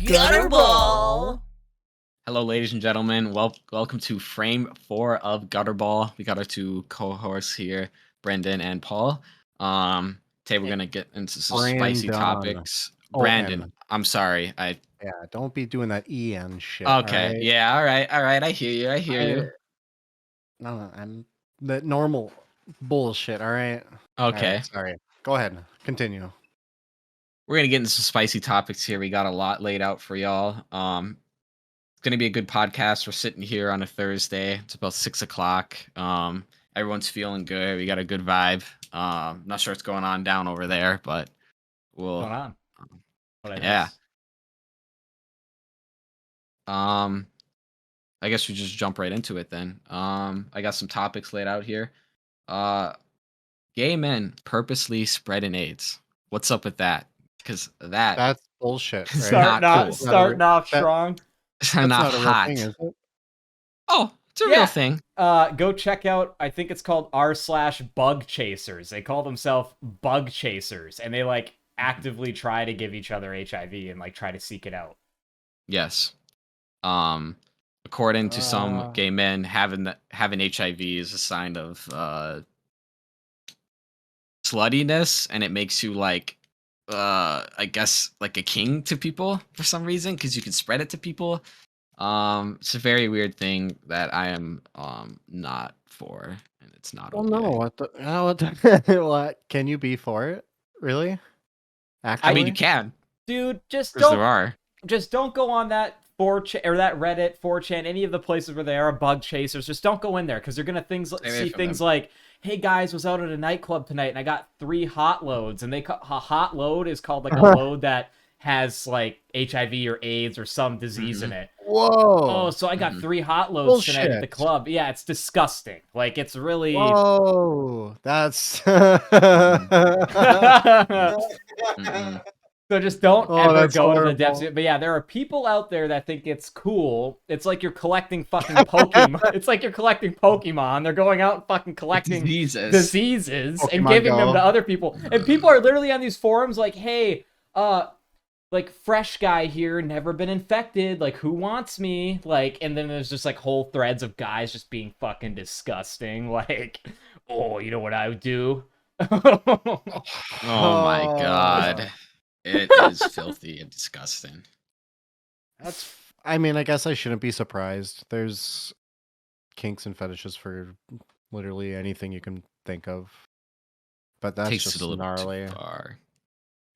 Gutterball! Hello, ladies and gentlemen. Welcome to Frame 4 of Gutterball. We got our two co-hosts here, Brenden and Paul. Today we're gonna get into some spicy topics. Brenden, I'm sorry. Yeah, don't be doing that EN shit. Okay. Right? Yeah. All right. I hear you. No, I'm the normal bullshit. All right. Okay. Right, sorry. Go ahead. Continue. We're gonna get into some spicy topics here. We got a lot laid out for y'all. It's gonna be a good podcast. We're sitting here on a Thursday. It's about 6:00. Everyone's feeling good. We got a good vibe. Not sure what's going on down over there, but we'll. What's going on? Yeah. I guess we just jump right into it then. I got some topics laid out here. Gay men purposely spreading AIDS. What's up with that? Because that's bullshit. Right? Starting off strong. It's not hot. Thing, is it? Oh, it's a real thing. Go check out, I think it's called r/bug chasers. They call themselves bug chasers, and they like actively try to give each other HIV and like try to seek it out. Yes. According to some gay men, having HIV is a sign of sluttiness, and it makes you like I guess like a king to people for some reason, because you can spread it to people. It's a very weird thing that I am not for, and it's not okay. No, what can you be for it? Really? Actually? I mean, you can. Dude, just don't go on that 4chan or that Reddit, 4chan, any of the places where they are bug chasers. Just don't go in there, because you're gonna see things like, hey guys, was out at a nightclub tonight and I got 3 hot loads, and a hot load is called like a load that has like HIV or AIDS or some disease in it. Whoa. Oh, so I got 3 hot loads tonight at the club. Yeah, it's disgusting. Like, it's really... Whoa, that's... So just don't ever go to the depths. But yeah, there are people out there that think it's cool. It's like you're collecting fucking Pokemon. It's like you're collecting Pokemon. They're going out and fucking collecting diseases and giving them to other people. And people are literally on these forums like, hey, like, fresh guy here, never been infected, like, who wants me? Like, and then there's just like whole threads of guys just being fucking disgusting. Like, oh, you know what I would do? Oh my god. It is filthy and disgusting. I mean, I guess I shouldn't be surprised. There's kinks and fetishes for literally anything you can think of. But that's Takes just it a little gnarly. too far.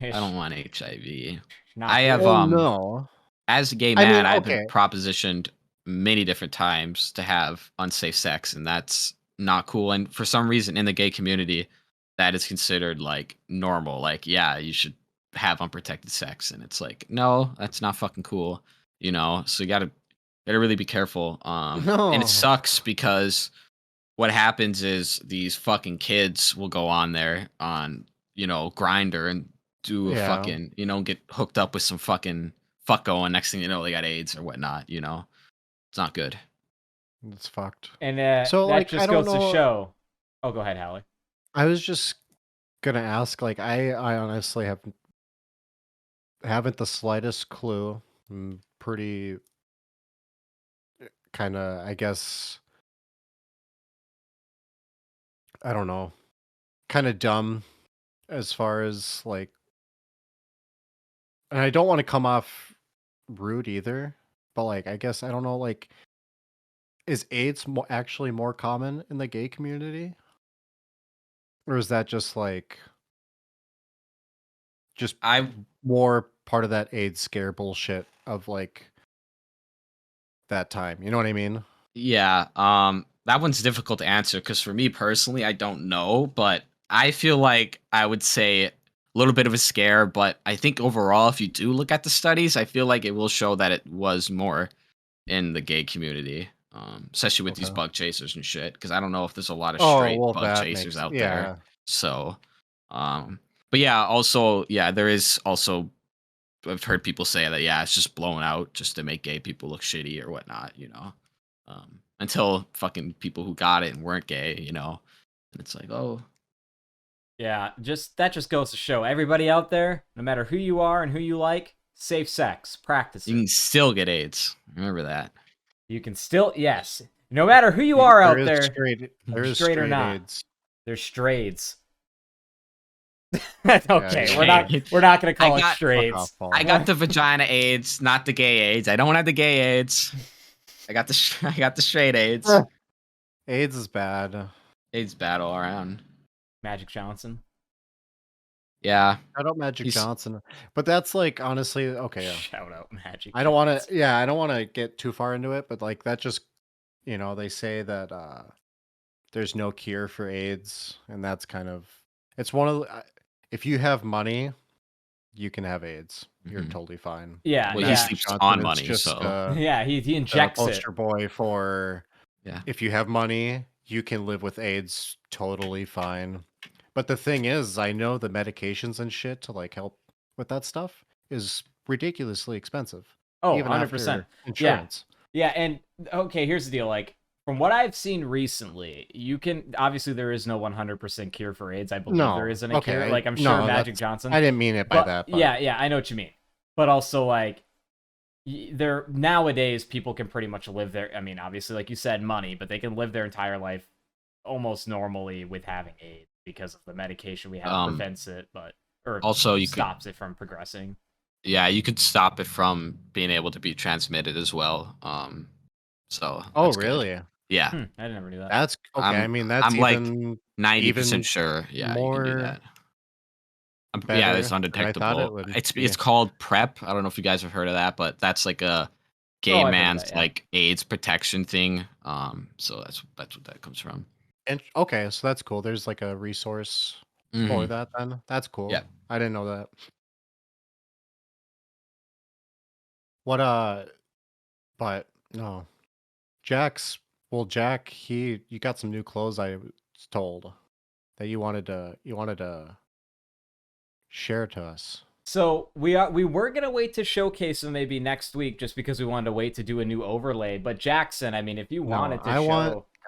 I don't want HIV. I have no. As a gay man, I've been propositioned many different times to have unsafe sex, and that's not cool. And for some reason in the gay community, that is considered like normal. Like, yeah, you should have unprotected sex, and it's like, no, that's not fucking cool, you know. So you gotta really be careful. And it sucks because what happens is these fucking kids will go on there on, you know, Grindr and do a fucking, you know, get hooked up with some fucking fucko, and next thing you know, they got AIDS or whatnot, you know. It's not good. It's fucked. And so that like, just goes to show. Oh, go ahead, Hallie. I was just gonna ask, like, I honestly haven't the slightest clue. I'm pretty kind of, I guess, I don't know, kind of dumb as far as like, and I don't want to come off rude either, but like, I guess, I don't know, like, is AIDS actually more common in the gay community? Or is that just like, more part of that AIDS scare bullshit of like that time? You know what I mean? Yeah. That one's difficult to answer because for me personally, I don't know, but I feel like I would say a little bit of a scare, but I think overall, if you do look at the studies, I feel like it will show that it was more in the gay community, especially with these bug chasers and shit, because I don't know if there's a lot of straight bug chasers out there. So, but yeah, also, yeah, there is also, I've heard people say that, yeah, it's just blown out just to make gay people look shitty or whatnot, you know, until fucking people who got it and weren't gay, you know, and it's like, oh. Yeah, that just goes to show everybody out there, no matter who you are and who you like, safe sex, practice You can it. still get AIDS. Remember that. You can still, yes. No matter who you are out there, there is straight or not, AIDS. there's straights. Okay, Yeah, we're not gonna call it Fuck straights. off, Paul. I got the vagina AIDS, not the gay AIDS. I don't have the gay AIDS. I got the straight AIDS. AIDS is bad. AIDS bad all around. Magic Johnson. Yeah. Shout out Magic Johnson. But that's like honestly okay. Yeah. Shout out Magic. I don't want to. Yeah, I don't want to get too far into it, but like that just, they say that there's no cure for AIDS, and that's kind of it's one of if you have money, you can have AIDS. You're totally fine. Yeah, well, he sleeps on money, just, so yeah, he injects a poster it. boy for yeah. If you have money, you can live with AIDS totally fine. But the thing is, I know the medications and shit to like help with that stuff is ridiculously expensive. Oh, even 100%. after insurance. Yeah, and okay, here's the deal. Like, from what I've seen recently, you can obviously there is no 100% cure for AIDS. I believe there isn't a cure. Like, I'm sure Magic Johnson. I didn't mean it by that. But... Yeah, I know what you mean. But also, like, there nowadays people can pretty much live their. I mean, obviously, like you said, money, but they can live their entire life almost normally with having AIDS because of the medication we have prevents it, or also stops it from progressing. Yeah, you could stop it from being able to be transmitted as well. So. Oh, really? Good. Yeah. I never knew that. That's okay. I mean, that's I'm even like 90% sure. Yeah, more you can do that. Yeah, it's undetectable. It's called PrEP. I don't know if you guys have heard of that, but that's like a gay man's like AIDS protection thing. So that's what that comes from. And okay, so that's cool. There's like a resource for that then. That's cool. Yeah. I didn't know that. What but no. Jack, you got some new clothes I was told that you wanted to share to us. So we were gonna wait to showcase them maybe next week just because we wanted to wait to do a new overlay. But Jackson, I mean, if you wanted to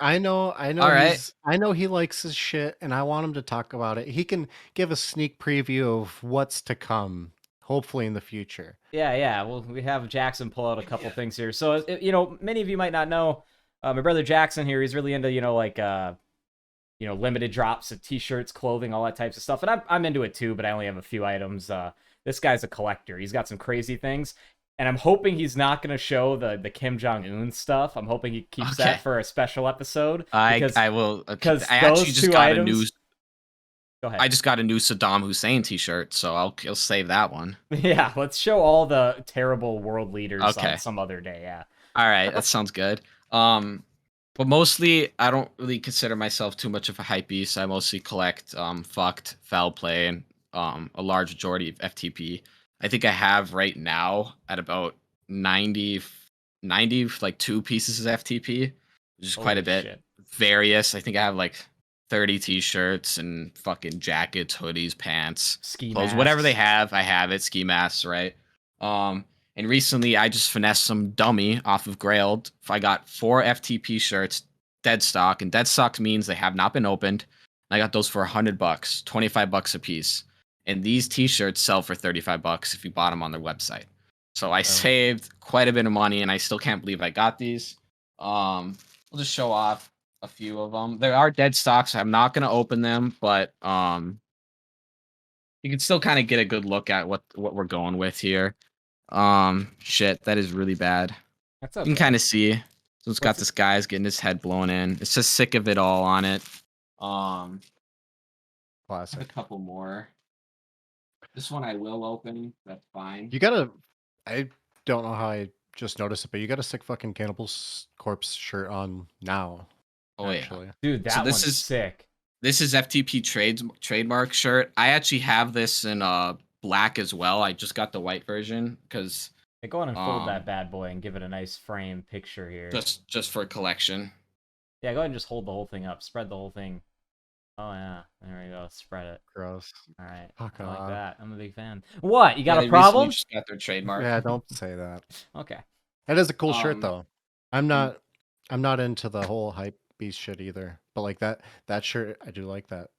I know. All right. I know he likes his shit, and I want him to talk about it. He can give a sneak preview of what's to come, hopefully in the future. Yeah. Well, we have Jackson pull out a couple things here. So many of you might not know, my brother Jackson here. He's really into limited drops of t-shirts, clothing, all that types of stuff, and I'm into it too. But I only have a few items. This guy's a collector. He's got some crazy things. And I'm hoping he's not going to show the Kim Jong-un stuff. I'm hoping he keeps that for a special episode. I will. Because I actually just got a new. Go ahead. I just got a new Saddam Hussein T-shirt, so I'll save that one. Yeah, let's show all the terrible world leaders on some other day. Yeah. All right, that sounds good. But mostly, I don't really consider myself too much of a hype beast. I mostly collect fucked, foul play, and a large majority of FTP. I think I have right now at about 90 like 2 pieces of FTP, which is quite a bit. Shit. Various. I think I have like 30 t-shirts and fucking jackets, hoodies, pants, ski clothes, masks. whatever they have, I have it. Ski masks, right? And recently I just finessed some dummy off of Grailed. I got 4 FTP shirts, dead stock, and dead stock means they have not been opened. I got those for $100, $25 a piece. And these t-shirts sell for $35 if you bought them on their website. So I saved quite a bit of money, and I still can't believe I got these. We'll just show off a few of them. There are dead stocks. So I'm not going to open them, but you can still kind of get a good look at what we're going with here. Shit, that is really bad. That's okay. You can kind of see. So it's got this guy's getting his head blown in. It's just sick of it all on it. Classic. A couple more. This one I will open. That's fine. I don't know how I just noticed it, but you got a sick fucking Cannibal Corpse shirt on now. Oh, actually. Yeah. Dude, that one's sick. This is FTP trademark shirt. I actually have this in black as well. I just got the white version because... Hey, go on and fold that bad boy and give it a nice frame picture here. Just for a collection. Yeah, go ahead and just hold the whole thing up. Spread the whole thing. Oh, yeah. There we go. Spread it. Gross. All right. I like that. I'm a big fan. What? You got a problem? Just got their trademark. Yeah, don't say that. Okay. That is a cool shirt, though. I'm not into the whole hype beast shit either. But like that shirt, I do like that.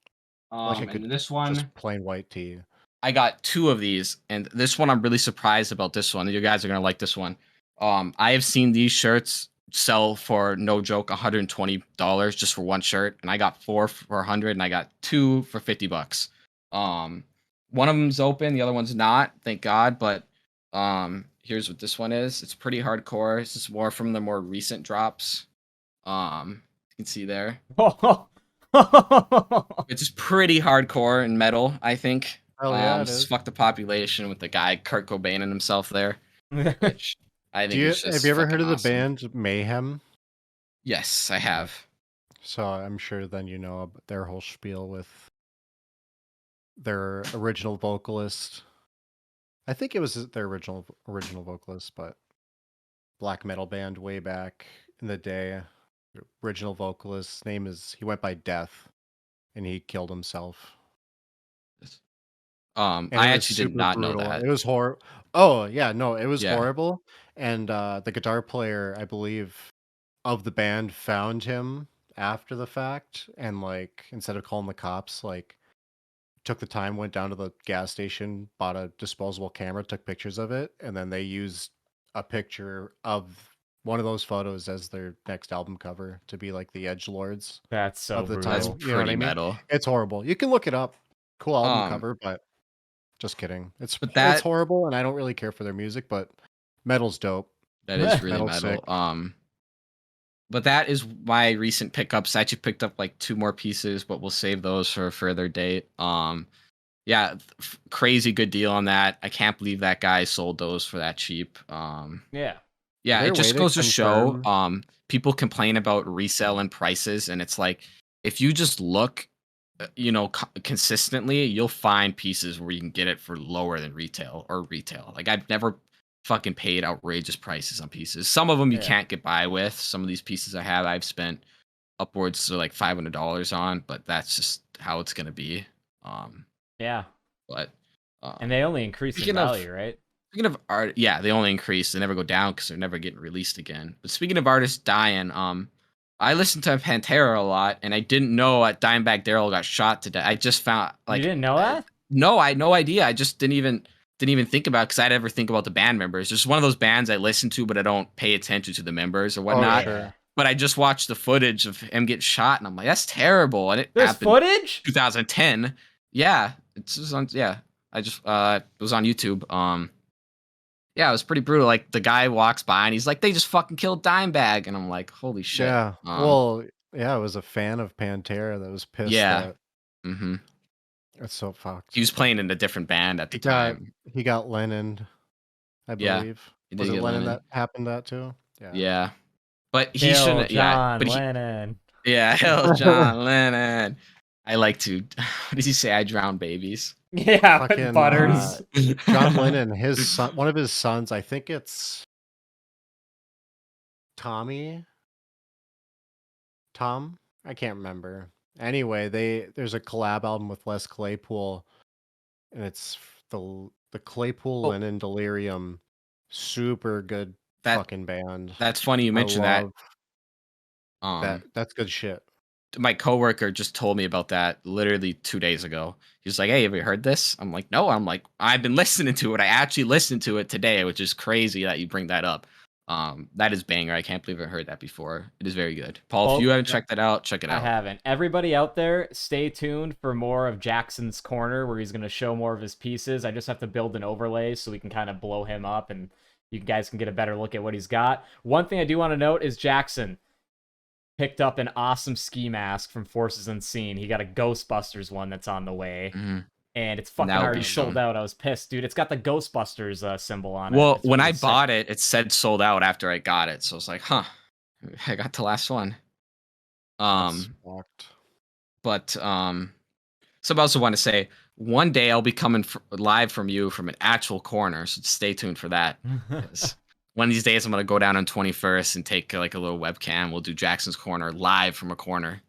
And this one, just plain white tee. I got 2 of these, and this one I'm really surprised about this one. You guys are gonna like this one. I have seen these shirts sell for no joke $120 just for one shirt, and I got 4 for 100, and I got 2 for $50. One of them's open, the other one's not, thank God. But here's what this one is. It's pretty hardcore. This is more from the more recent drops. You can see there. It's pretty hardcore and metal, I think. Oh yeah, it Just is. fuck the population with the guy Kurt Cobain and himself there. Which I think is just have you ever heard of awesome. the band Mayhem? Yes, I have. So I'm sure then you know their whole spiel with their original vocalist. I think it was their original vocalist, but black metal band way back in the day. The original vocalist's name he went by Death, and he killed himself. I actually did not know that. It was horrible. Oh yeah, no, it was horrible. And the guitar player, I believe, of the band found him after the fact, and like instead of calling the cops, like took the time, went down to the gas station, bought a disposable camera, took pictures of it, and then they used a picture of one of those photos as their next album cover to be like the edgelords. That's so of the brutal. title. That's You know what I pretty mean? metal. It's horrible. You can look it up. Cool album cover, but just kidding. It's horrible, and I don't really care for their music, but metal's dope. That is really metal. But that is my recent pickups. I actually picked up like 2 more pieces, but we'll save those for a further date. Yeah, crazy good deal on that. I can't believe that guy sold those for that cheap. Yeah, it just goes to show. People complain about resale and prices, and it's like if you just look, consistently, you'll find pieces where you can get it for lower than retail. Like I've never fucking paid outrageous prices on pieces. Some of them you can't get by with. Some of these pieces I've spent upwards to like $500 on, but that's just how it's gonna be. Yeah. But and they only increase in value, right? Speaking of art, yeah, they only increase. They never go down because they're never getting released again. But speaking of artists dying, I listened to Pantera a lot, and I didn't know that Dimebag Darrell got shot today. I just found like you didn't know that? No, I had no idea. I just didn't even think about it because I'd ever think about the band members. It's just one of those bands I listen to, but I don't pay attention to the members or whatnot. Sure. But I just watched the footage of him get shot, and I'm like, that's terrible. And there's footage? 2010. Yeah, it's just on. Yeah, I just it was on YouTube. Yeah, it was pretty brutal. Like the guy walks by and he's like, "They just fucking killed Dimebag," and I'm like, "Holy shit!" Yeah. Well, yeah, I was a fan of Pantera that was pissed. Yeah. That... That's so fucked. He was playing in a different band at the time. He got Lennon, I believe. Yeah, was it Lennon that happened that too? Yeah. Yeah. But he Hail shouldn't. John Lennon. Yeah, hell, John Lennon. I like to. What does he say? I drown babies. Yeah, fucking, Butters. John Lennon, his son, one of his sons, I think it's Tom, I can't remember. Anyway, there's a collab album with Les Claypool, and it's the Claypool Lennon Delirium. Super good fucking band. That's funny you mentioned that. That's good shit. My coworker just told me about that literally 2 days ago. He was like, "Hey, have you heard this?" I'm like, "No." I'm like, "I've been listening to it. I actually listened to it today," which is crazy that you bring that up. That is banger. I can't believe I heard that before. It is very good. Paul, if you haven't checked that out, check it out. I haven't. Everybody out there, stay tuned for more of Jackson's Corner, where he's going to show more of his pieces. I just have to build an overlay so we can kind of blow him up and you guys can get a better look at what he's got. One thing I do want to note is Jackson picked up an awesome ski mask from Forces Unseen. He got a Ghostbusters one that's on the way. And it's fucking already sold out. I was pissed, dude. It's got the Ghostbusters symbol on it. Well, when I bought it, it said sold out after I got it. So I was like, huh, I got the last one. But so I also want to say, one day I'll be coming live from you from an actual corner. So stay tuned for that. One of these days I'm going to go down on 21st and take like a little webcam. We'll do Jackson's Corner live from a corner.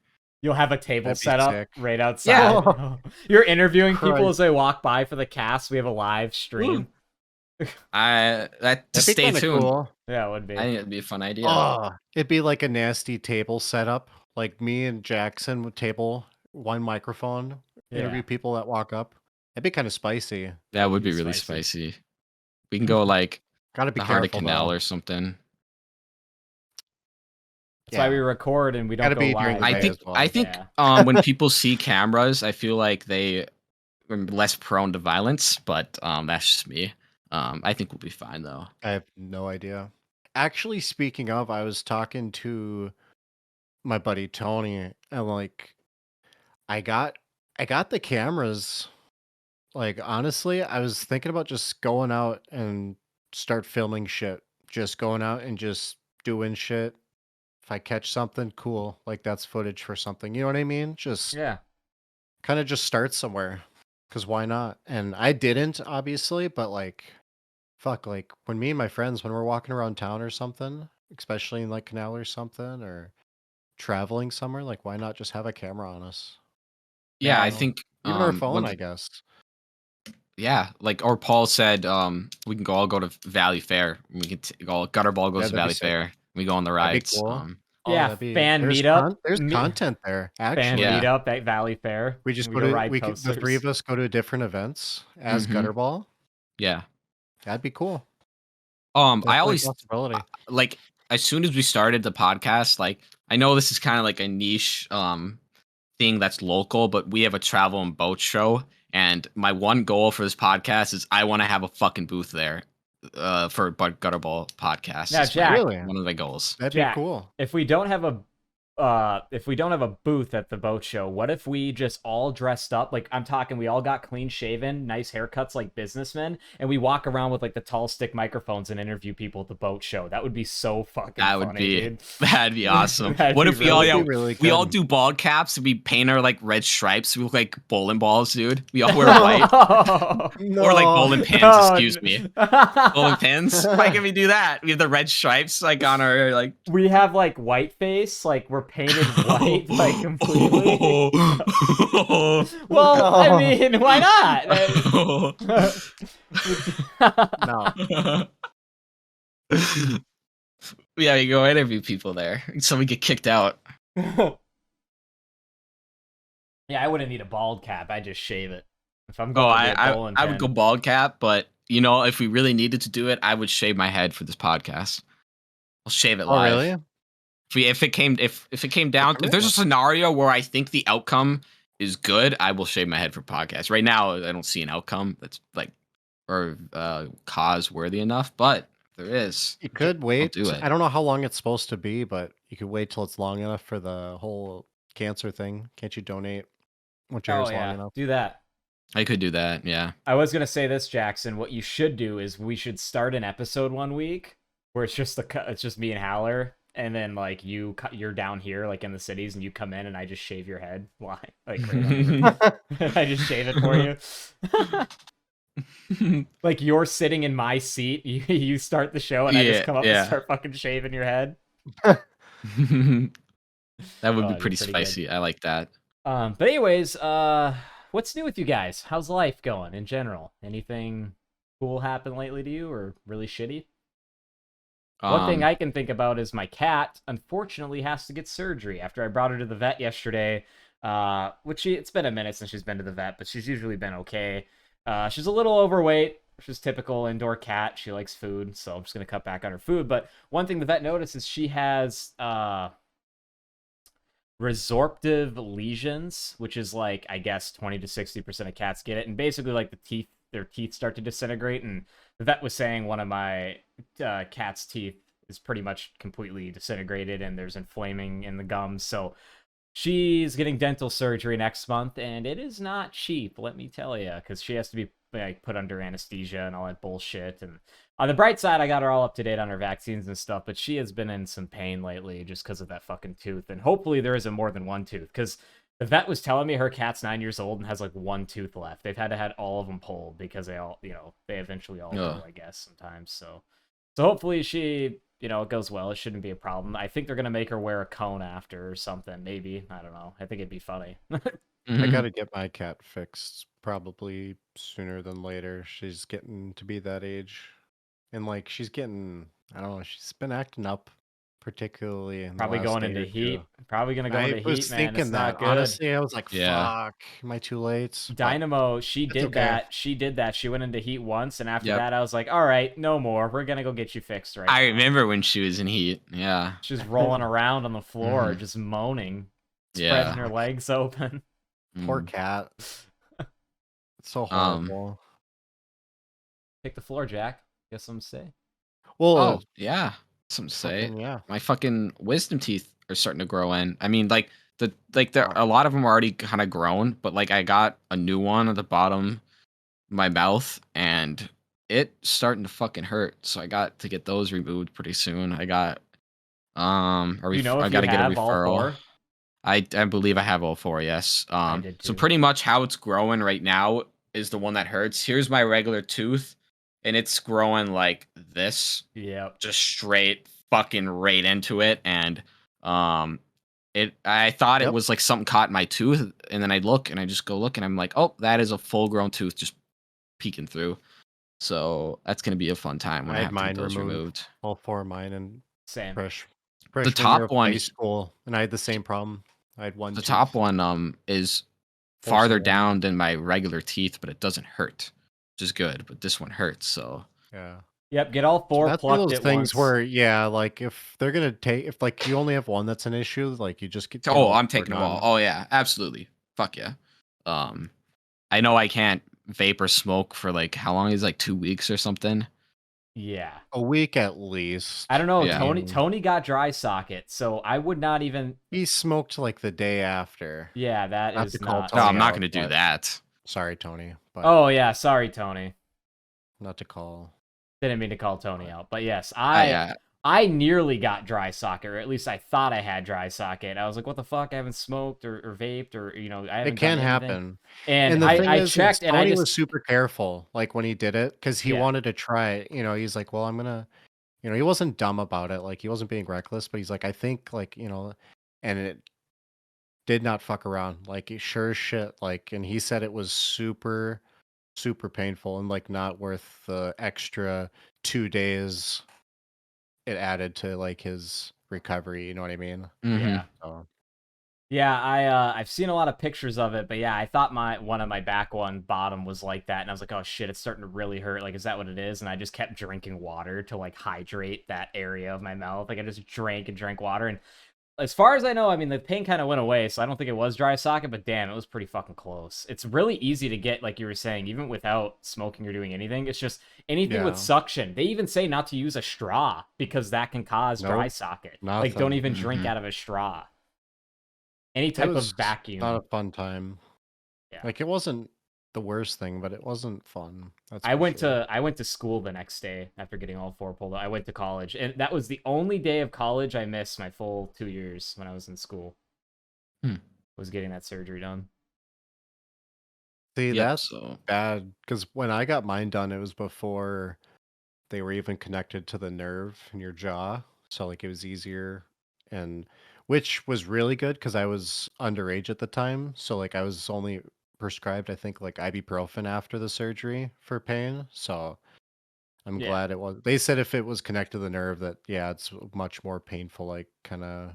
You'll have a table set up right outside. Yeah. You're interviewing people as they walk by for the cast. We have a live stream. Stay tuned. Cool. Yeah, it would be. I think it'd be a fun idea. It'd be like a nasty table setup. Like me and Jackson would table one microphone, interview people that walk up, That'd be kind of spicy. That would be really spicy. We can go like Gotta be the Heart of careful Canal though. or something. That's why we record and we don't Gotta go be during live. the day as well. I think when people see cameras, I feel like they are less prone to violence, but that's just me. I think we'll be fine though. I have no idea. Actually, speaking of, I was talking to my buddy Tony, and like, I got the cameras. Like, honestly, I was thinking about just going out and start filming shit. Just going out and just doing shit. If I catch something, cool. Like, that's footage for something. You know what I mean? Just kind of just start somewhere. Because why not? And I didn't, obviously, but like, fuck, like when me and my friends, when we're walking around town or something, especially in like Canal or something, or traveling somewhere, like why not just have a camera on us? Yeah, I think even our phone, I guess. Yeah, like or Paul said, we can all go to Valley Fair. We can go. Gutterball goes to Valley Fair. We go on the rides. Cool. Fan meetup. There's content there. Actually, fan meetup at Valley Fair. We just go to the three of us go to different events as Gutterball. Yeah, that'd be cool. I always like as soon as we started the podcast. Like I know this is kind of like a niche thing that's local, but we have a travel and boat show. And my one goal for this podcast is I want to have a fucking booth there for Gutterball podcast. Now, Jack, one of my goals. That'd be cool. If we don't have a booth at the boat show, what if we just all dressed up? Like I'm talking, we all got clean shaven, nice haircuts like businessmen, and we walk around with like the tall stick microphones and interview people at the boat show. That would be so fucking funny, dude. That'd be awesome. What if we all do bald caps and we paint our like red stripes? We look like bowling balls, dude. We all wear white. Or like bowling pins, excuse me. Bowling pins? Why can we do that? We have the red stripes like on our like we have like white face, like we're painted white, like completely. Well, I mean, why not? No. Yeah, you go interview people there. So we get kicked out. Yeah, I wouldn't need a bald cap. I just shave it. If I'm going I would go bald cap, but you know, if we really needed to do it, I would shave my head for this podcast. I'll shave it live. Really? If it came down, if there's a scenario where I think the outcome is good, I will shave my head for podcast. Right now, I don't see an outcome that's like or cause worthy enough, but there is. You could wait. Do it. I don't know how long it's supposed to be, but you could wait till it's long enough for the whole cancer thing. Can't you donate once your hair's long enough? Do that. I could do that. Yeah. I was gonna say this, Jackson. What you should do is we should start an episode one week where it's just me and Haller. And then like you're down here like in the cities and you come in and I just shave your head. Why? Like I just shave it for you. Like you're sitting in my seat. You start the show and I just come up and start fucking shaving your head. That would be pretty spicy. Good. I like that. But anyways, what's new with you guys? How's life going in general? Anything cool happened lately to you or really shitty? One thing I can think about is my cat, unfortunately, has to get surgery after I brought her to the vet yesterday, it's been a minute since she's been to the vet, but she's usually been okay. She's a little overweight, which is typical indoor cat. She likes food, so I'm just going to cut back on her food. But one thing the vet noticed is she has resorptive lesions, which is like, I guess, 20 to 60% of cats get it. And basically, like, their teeth start to disintegrate, and the vet was saying one of my cat's teeth is pretty much completely disintegrated and there's inflaming in the gums. So she's getting dental surgery next month, and it is not cheap, let me tell you, because she has to be like put under anesthesia and all that bullshit. And on the bright side, I got her all up to date on her vaccines and stuff, but she has been in some pain lately just because of that fucking tooth. And hopefully there isn't more than one tooth, because the vet was telling me her cat's 9 years old and has like one tooth left. They've had to have all of them pulled because they all, they eventually all go, I guess, sometimes. So hopefully she, it goes well. It shouldn't be a problem. I think they're going to make her wear a cone after or something. Maybe. I don't know. I think it'd be funny. I got to get my cat fixed probably sooner than later. She's getting to be that age. And like, she's getting, I don't know, she's been acting up particularly in the Probably last going day into or heat. two. Probably gonna go into I was heat, man. It's thinking not that. good. Honestly, I was like, Yeah. fuck, am I too late? But Dynamo, she it's did okay. that. She did that. She went into heat once, and after Yep. that, I was like, all right, no more. We're gonna go get you fixed right I now. remember when she was in heat. Yeah. She's rolling around on the floor, Mhm. just moaning, Yeah. spreading her legs open. Poor Mm. cat. It's so Um, horrible. Pick the floor, Jack. Guess something to say. Well, Oh, yeah. Something to say. fucking yeah. My fucking wisdom teeth are starting to grow in. I mean, like Oh. a lot of them are already kind of grown, but like I got a new one at the bottom of my mouth and it's starting to fucking hurt. So I got to get those removed pretty soon. I got Do you know I if got you to get a have all referral. four? I believe I have all four, yes. I did So too. pretty much how it's growing right now is the one that hurts. Here's my regular tooth, and it's growing like this, Yep. just straight fucking right into it. And I thought it was like something caught in my tooth, and then I look and I just go look, and I'm like, oh, that is a full grown tooth just peeking through. So that's gonna be a fun time when I I had have to get mine those removed. removed. All four of mine and Same. The freshman top year of one, high school, and I had the same problem. I had one the tooth. top one is farther down than my regular teeth, but it doesn't hurt, which is good. But this one hurts, so Yeah. Yep. Get all four That's one of plucked those at things once. where, yeah, like if they're gonna take, if like you only have one that's an issue, like you just get. oh, I'm taking them all. Oh yeah, absolutely. Fuck yeah. I know I can't vape or smoke for like how long is it, like 2 weeks or something. Yeah. A week at least. I don't know. Yeah. Tony got dry socket, so I would not even. He smoked like the day after. Yeah, that Not is to call not. No, Tony I'm not out, gonna do but- that. Sorry, Tony. But Oh yeah, sorry, Tony. not to call. Didn't mean to call Tony out, but yes, Yeah. I nearly got dry socket, or at least I thought I had dry socket. I was like, what the fuck? I haven't smoked or vaped or I haven't. It can done anything. happen. And the thing I is, checked, and Tony I just was super careful, like when he did it, because he Yeah. wanted to try it. He's like, well, I'm gonna, he wasn't dumb about it. Like he wasn't being reckless, but he's like, I think, like, and it did not fuck around. Like sure as shit. Like, and he said it was super, super painful and like not worth the extra 2 days it added to like his recovery. You know what I mean? Yeah. So, Yeah, I've seen a lot of pictures of it, but yeah, I thought one of my back one bottom was like that, and I was like, oh shit, it's starting to really hurt. Like, is that what it is? And I just kept drinking water to like hydrate that area of my mouth. Like I just drank and drank water, and as far as I know, I mean the pain kind of went away, so I don't think it was dry socket, but damn, it was pretty fucking close. It's really easy to get, like you were saying, even without smoking or doing anything. It's just anything with Yeah. suction. They even say not to use a straw because that can cause dry Nope, socket. Like don't nothing. even drink out of a straw. Any It type was of vacuum. not a fun time. Yeah. Like it wasn't the worst thing, but it wasn't fun. That's I for went sure. to school the next day after getting all four pulled out. I went to college, and that was the only day of college I missed my full 2 years when I was in school. Was getting that surgery done. See, Yep, that's so bad because when I got mine done, it was before they were even connected to the nerve in your jaw. So like it was easier, and which was really good because I was underage at the time. So like I was only prescribed, I think, like ibuprofen after the surgery for pain. So I'm Yeah. glad it was. They said if it was connected to the nerve, that yeah, it's much more painful, like kind of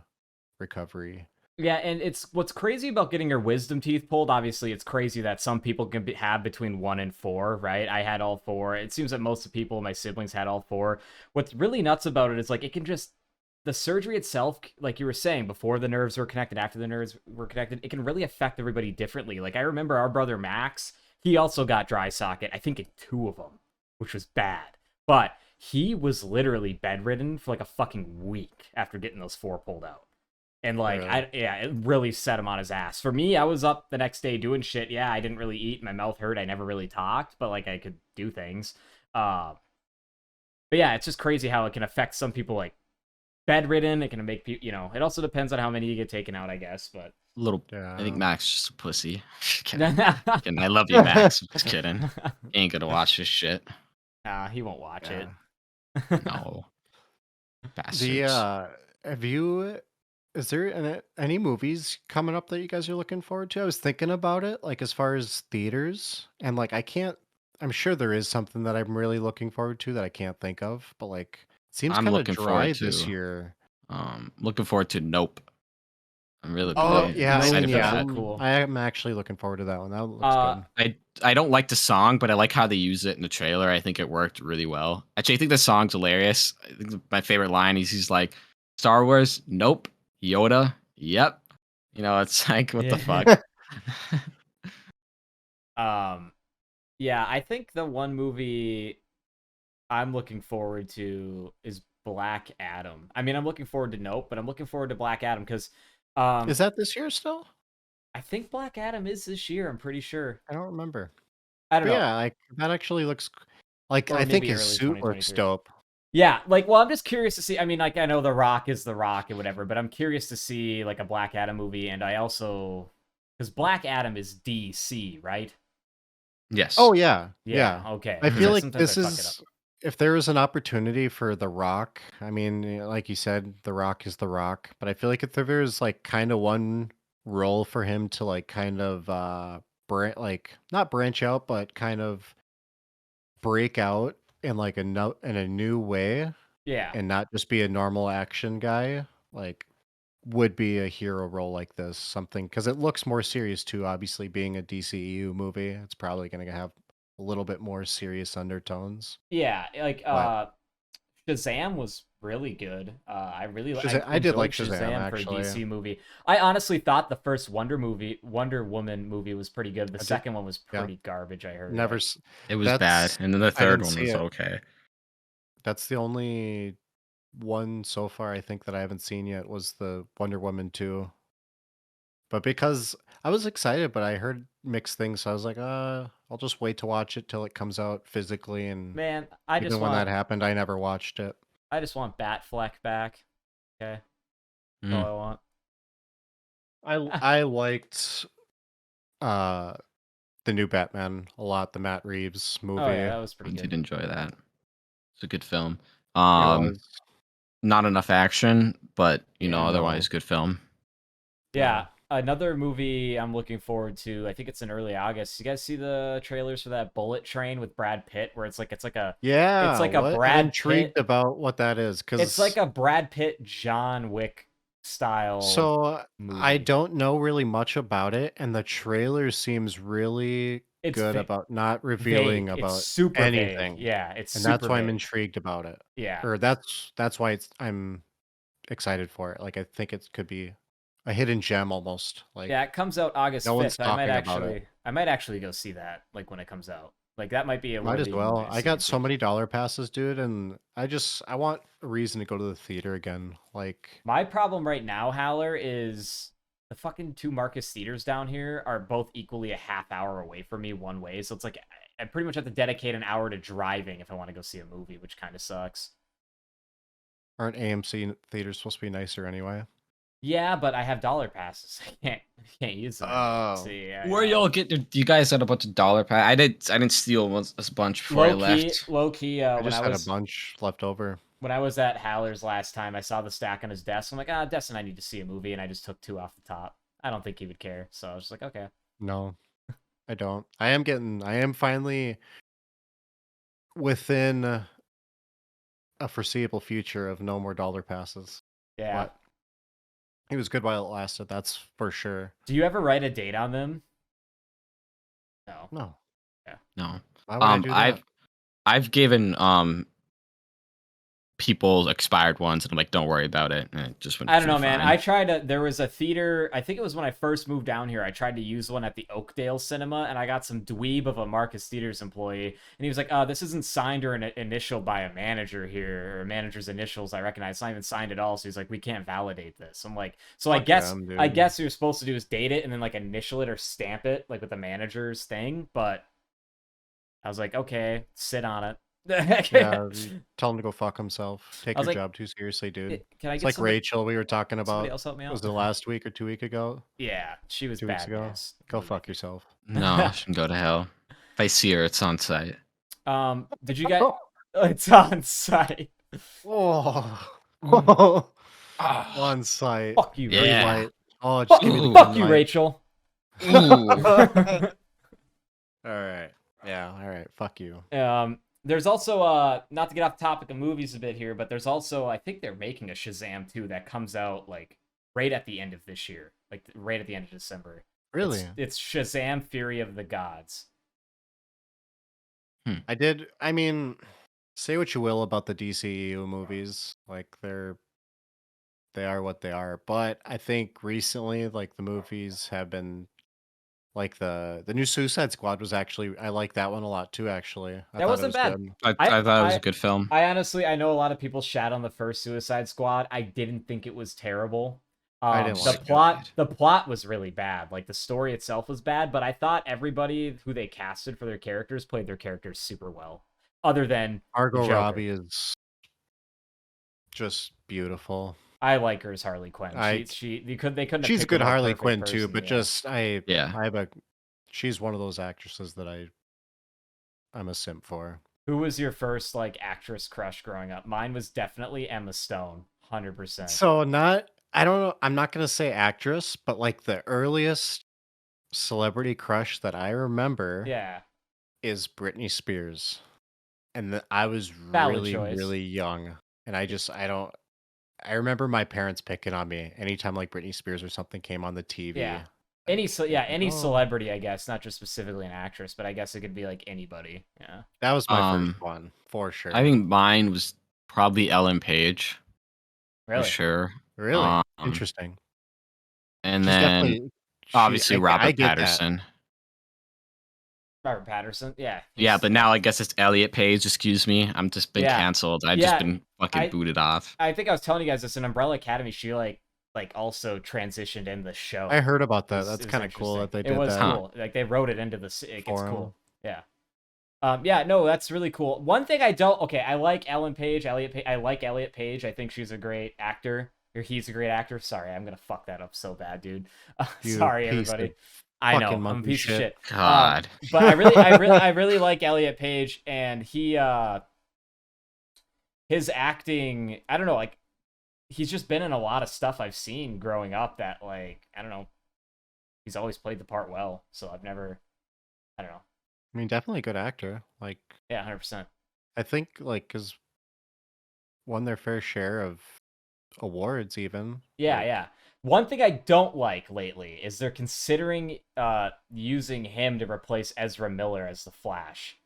recovery. Yeah, and it's what's crazy about getting your wisdom teeth pulled. Obviously, it's crazy that some people can have between 1 and 4, right? I had all 4. It seems that most of the people, my siblings, had all 4. What's really nuts about it is like it can just the surgery itself, like you were saying, before the nerves were connected, after the nerves were connected, it can really affect everybody differently. Like I remember our brother Max, he also got dry socket. I think in 2 of them, which was bad, but he was literally bedridden for like a fucking week after getting those 4 pulled out. And like, Really? it really set him on his ass. For me, I was up the next day doing shit. Yeah, I didn't really eat. My mouth hurt. I never really talked, but like I could do things. But yeah, it's just crazy how it can affect some people like bedridden. It can make people, it also depends on how many you get taken out, I guess. But little. Yeah. I think Max is just a pussy. Kidding. Kidding. I love you, Max. I'm just kidding. Ain't gonna watch this shit. Nah, he won't watch Yeah. it. No. Bastards. Is there any movies coming up that you guys are looking forward to? I was thinking about it, like as far as theaters, and like I'm sure there is something that I'm really looking forward to that I can't think of, but like it seems I'm kind of looking dry forward this to year. Looking forward to Nope. I'm really excited for that. Cool. I am actually looking forward to that one. That looks good. I don't like the song, but I like how they use it in the trailer. I think it worked really well. Actually, I think the song's hilarious. I think my favorite line is he's like, Star Wars, nope. Yoda, yep. It's like, what the fuck? Yeah, I think the one movie I'm looking forward to is Black Adam. I mean, I'm looking forward to Nope, but I'm looking forward to Black Adam because is that this year still? I think Black Adam is this year. I'm pretty sure. I don't remember. I don't know. Yeah, like that actually looks like I think his suit looks dope. Yeah, like, well, I'm just curious to see. I mean, like, I know The Rock is The Rock and whatever, but I'm curious to see like a Black Adam movie, and I also because Black Adam is DC, right? Yes. Oh yeah. Okay. I feel like this is if there is an opportunity for The Rock. I mean, like you said, The Rock is The Rock, but I feel like if there's like kind of one role for him to like kind of not branch out, but kind of break out in like in a new way, and not just be a normal action guy, like would be a hero role like this, something because it looks more serious too. Obviously, being a DCEU movie, it's probably going to have a little bit more serious undertones. Yeah, like Shazam was really good. I did like Shazam for a actually. DC movie. I honestly thought the first Wonder Woman movie was pretty good. The second one was pretty garbage. I heard it was bad, and then the third one was okay. That's the only one so far I think that I haven't seen yet was the Wonder Woman 2. But because I was excited, but I heard mixed things, so I was like, I'll just wait to watch it till it comes out physically. And man, when that happened, I never watched it. I just want Batfleck back. Okay, that's all I want. I liked the new Batman a lot, the Matt Reeves movie. Oh yeah, that was pretty good. I did enjoy that. It's a good film. Not enough action, but otherwise good film. Yeah, another movie I'm looking forward to. I think it's in early August. You guys see the trailers for that Bullet Train with Brad Pitt, where it's like a Brad I'm intrigued Pitt, about what that is because it's like a Brad Pitt John Wick style. So movie. I don't know really much about it, and the trailer seems really good about not revealing about anything. Vague. Yeah, it's and that's why I'm intrigued about it. Yeah, or that's why I'm excited for it. Like I think it could be a hidden gem almost. Like yeah, it comes out August 5th. I might actually go see that. Like when it comes out. Like that might be a might as well. I got so many dollar passes, dude, and I want a reason to go to the theater again. Like my problem right now, Howler, is the fucking two Marcus theaters down here are both equally a half hour away from me one way. So it's like I pretty much have to dedicate an hour to driving if I want to go see a movie, which kind of sucks. Aren't AMC theaters supposed to be nicer anyway? Yeah, but I have dollar passes. I can't use them. Where y'all get? You guys had a bunch of dollar pass. I didn't steal a bunch before I left. Low key. I just had a bunch left over. When I was at Haller's last time, I saw the stack on his desk. I'm like, Destin, I need to see a movie, and I just took 2 off the top. I don't think he would care, so I was just like, okay. No, I don't. I am finally within a foreseeable future of no more dollar passes. Yeah. But it was good while it lasted, that's for sure. Do you ever write a date on them? No. Yeah. No. Why would I do that? I've given people expired ones, and I'm like, don't worry about it. And it just went. I don't know, man. I tried to. There was a theater. I think it was when I first moved down here. I tried to use one at the Oakdale Cinema, and I got some dweeb of a Marcus Theaters employee, and he was like, "This isn't signed or an initial by a manager here, or manager's initials. I recognize it's not even signed at all." So he's like, "We can't validate this." I'm like, "So I guess you're supposed to do is date it and then like initial it or stamp it like with the manager's thing." But I was like, "Okay, sit on it." Yeah, tell him to go fuck himself. Take your job too seriously, dude. It's like Rachel we were talking about. Else help me out? Was it last week or 2 weeks ago? Yeah, she was 2 weeks ago. Go fuck yourself. No, she can go to hell. If I see her, it's on site. Did you guys? It's on site. On site. Fuck you, yeah. Oh, just give me the fuck you, Rachel. All right. Yeah. All right. Fuck you. There's also not to get off the topic of movies a bit here, but there's also I think they're making a Shazam 2 that comes out like right at the end of this year, like right at the end of December. Really? It's Shazam: Fury of the Gods. I mean, say what you will about the DCEU movies, like they are what they are, but I think recently like the movies have been like the new Suicide Squad was actually I like that one a lot too actually. I That thought wasn't it was bad. good. I thought it was a good film. I honestly, I know a lot of people shat on the first Suicide Squad. I didn't think it was terrible. I didn't like the plot was really bad. Like the story itself was bad, but I thought everybody who they casted for their characters played their characters super well. Other than Margot Robbie is just beautiful. I like her as Harley Quinn. They couldn't. She's have a good picked a more Harley perfect Quinn too, person, but yeah. just she's one of those actresses that I'm a simp for. Who was your first like actress crush growing up? Mine was definitely Emma Stone, 100%. So I don't know. I'm not gonna say actress, but like the earliest celebrity crush that I remember, is Britney Spears, and I was Valid really choice. really young, and I remember my parents picking on me anytime like Britney Spears or something came on the TV. Yeah. Any celebrity, I guess, not just specifically an actress, but I guess it could be like anybody. Yeah. That was my first one for sure. I think mine was probably Ellen Page. Really? For sure. Really? Interesting. And then obviously Robert Pattinson. Robert Pattinson, yeah. Yeah, but now I guess it's Elliot Page. Excuse me, I'm just been canceled. I've just been fucking booted off. I think I was telling you guys this in Umbrella Academy. She like also transitioned in the show. I heard about that. That's kind of cool that they did that. It was cool. Like they wrote it into the. It's cool. Yeah. Yeah. No, that's really cool. One thing I don't. Okay, I like Ellen Page. I like Elliot Page. I think she's a great actor. Or he's a great actor. Sorry, I'm gonna fuck that up so bad, dude. Sorry, everybody. I know I'm a piece of shit. God. But I really like Elliot Page, and his acting. I don't know, like he's just been in a lot of stuff I've seen growing up that like I don't know. He's always played the part well, so I don't know. I mean, definitely a good actor. Like yeah, 100%. I think like because won their fair share of awards even. Yeah. One thing I don't like lately is they're considering using him to replace Ezra Miller as the Flash.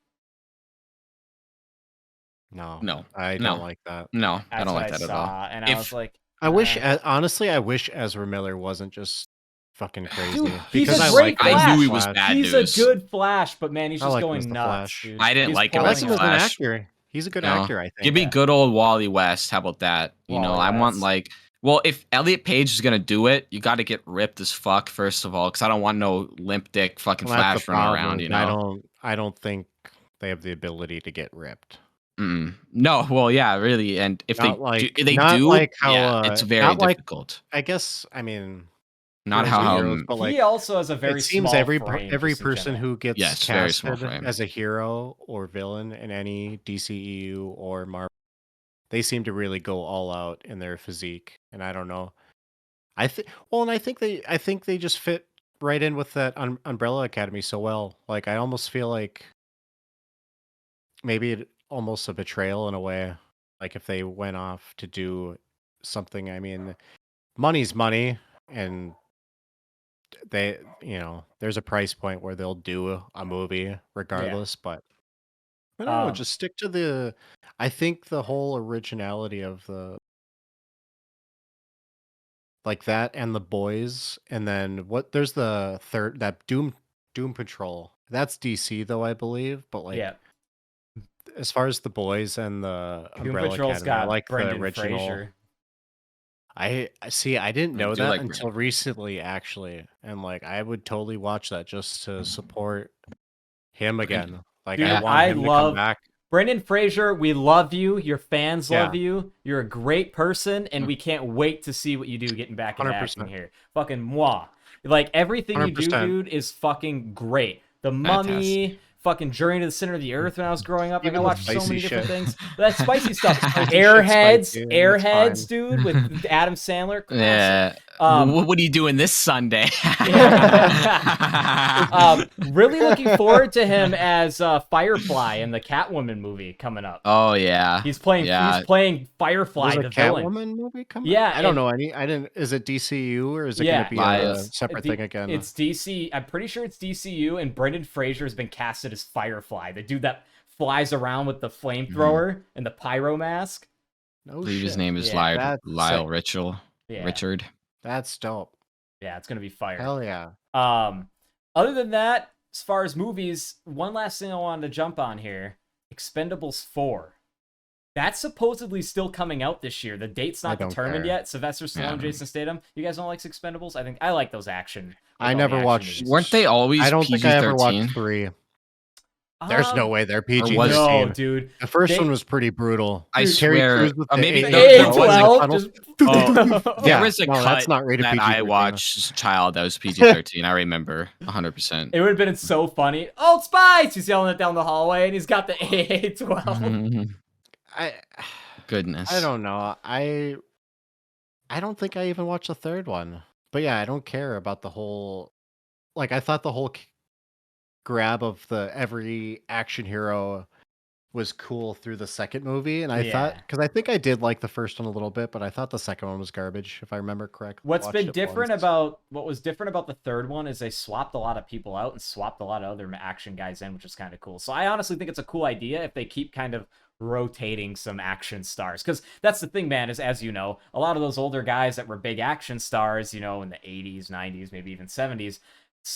No, I don't like that. No, I don't like that at all. And I was like, I wish Ezra Miller wasn't just fucking crazy. Dude, he's a great Flash. I knew he was bad. He's a good Flash, but man, he's just going nuts. Dude. I didn't like him as a Flash. An actor. He's a good actor, I think. Give me good old Wally West. How about that? I want like. Well, if Elliot Page is gonna do it, you got to get ripped as fuck first of all, because I don't want no limp dick fucking Flash running around. I don't think they have the ability to get ripped. No, well, yeah, really, and if not it's very difficult. I guess I mean, not how but like, he also has a very. It seems small every frame person who gets casted very as a hero or villain in any DCEU or Marvel. They seem to really go all out in their physique, and I don't know. I think they just fit right in with that Umbrella Academy so well. Like I almost feel like maybe almost a betrayal in a way. Like if they went off to do something, I mean, money's money, and they, there's a price point where they'll do a movie regardless, but. I don't know, just stick to I think the whole originality of like that and The Boys, and then there's the third, that Doom Patrol. That's DC though, I believe, but like as far as The Boys and the Umbrella Academy, I like the original. Fraser. I didn't know that until recently, actually, and like I would totally watch that just to support him again. Like dude, I want him to come back. Brendan Fraser, we love you. Your fans love you. You're a great person, and we can't wait to see what you do getting back into acting here. Fucking moi. Like everything 100%. You do, dude, is fucking great. The Mummy, fucking Journey to the Center of the Earth when I was growing up. Like, I watched so many different things. But that spicy stuff. Airheads, dude, with Adam Sandler. Yeah. What are you doing this Sunday? Really looking forward to him as Firefly in the Catwoman movie coming up. Oh yeah, he's playing Firefly, the villain. Catwoman movie coming? Yeah, I don't know any. I didn't. Is it DCU or is it going to be a separate thing again? It's DC. I'm pretty sure it's DCU, and Brenden Fraser has been casted as Firefly, the dude that flies around with the flamethrower and the pyro mask. I believe his name is Lyle Richard. Richard. That's dope. Yeah, it's gonna be fire. Hell yeah. Other than that, as far as movies, one last thing I wanted to jump on here: Expendables 4. That's supposedly still coming out this year. The date's not determined yet. Sylvester Stallone, Jason Statham. You guys don't like Expendables? I like those action. I never watched. Weren't they always? I don't PG-13? think I ever watched 3. There's no way they're PG-13. No, dude. The first one was pretty brutal. I swear. Maybe A12. There was a cut that's not rated that PG-13. I watched as a child that was PG-13. I remember 100%. It would have been so funny. Old Spice! He's yelling it down the hallway, and he's got the A12. Goodness. I don't know. I don't think I even watched the third one. But yeah, I don't care about the whole. Like, I thought the whole grab of the every action hero was cool through the second movie, and I thought, because I think I did like the first one a little bit, but I thought the second one was garbage, if I remember correctly. What was different about the third one is they swapped a lot of people out and swapped a lot of other action guys in, which is kind of cool. So I honestly think it's a cool idea if they keep kind of rotating some action stars, because that's the thing, man, is, as you know, a lot of those older guys that were big action stars, you know, in the 80s, 90s, maybe even 70s,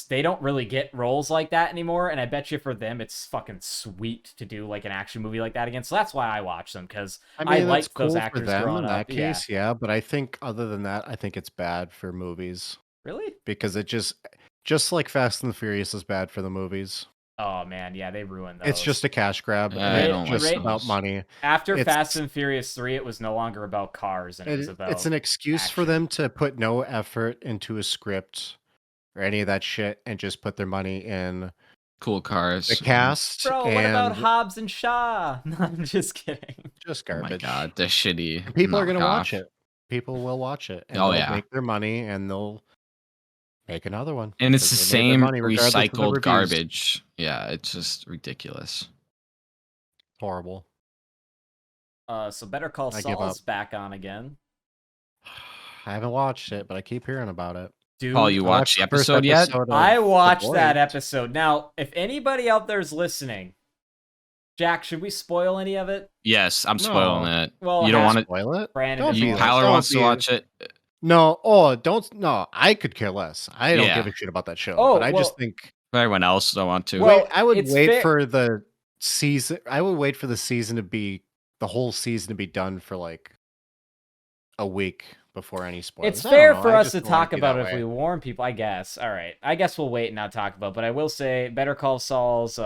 they don't really get roles like that anymore, and I bet you for them it's fucking sweet to do like an action movie like that again. So that's why I watch them, because I like cool those actors for them growing in that up. case, yeah, but I think other than that, I think it's bad for movies. Really? Because it just like Fast and the Furious is bad for the movies. Oh man, yeah, they ruined those. It's just a cash grab. It's just about money. After Fast and Furious 3, it was no longer about cars, and it was about it's an excuse for them to put no effort into a script or any of that shit and just put their money in cool cars, the cast. Bro, what about Hobbs and Shaw? No, I'm just kidding. Just garbage. Oh my god, they're shitty. And people are gonna watch it. People will watch it, and they'll make their money, and they'll make another one. And it's the same recycled garbage. Yeah, it's just ridiculous. Horrible. So Better Call Saul's back on again. I haven't watched it, but I keep hearing about it. Dude, Paul, you watched the episode yet? I watched that episode. Now, if anybody out there is listening, Jack, should we spoil any of it? Yes, I'm spoiling it. Well, you don't want to spoil it? Branden, Tyler wants to watch it. No, don't. No, I could care less. I don't give a shit about that show. But I just think everyone else don't want to. Well, I would wait for the season. I would wait for the whole season to be done for like a week before any spoilers. It's fair for us to talk about it if we warn people, I guess. All right. I guess we'll wait and not talk about it. But I will say Better Call Saul's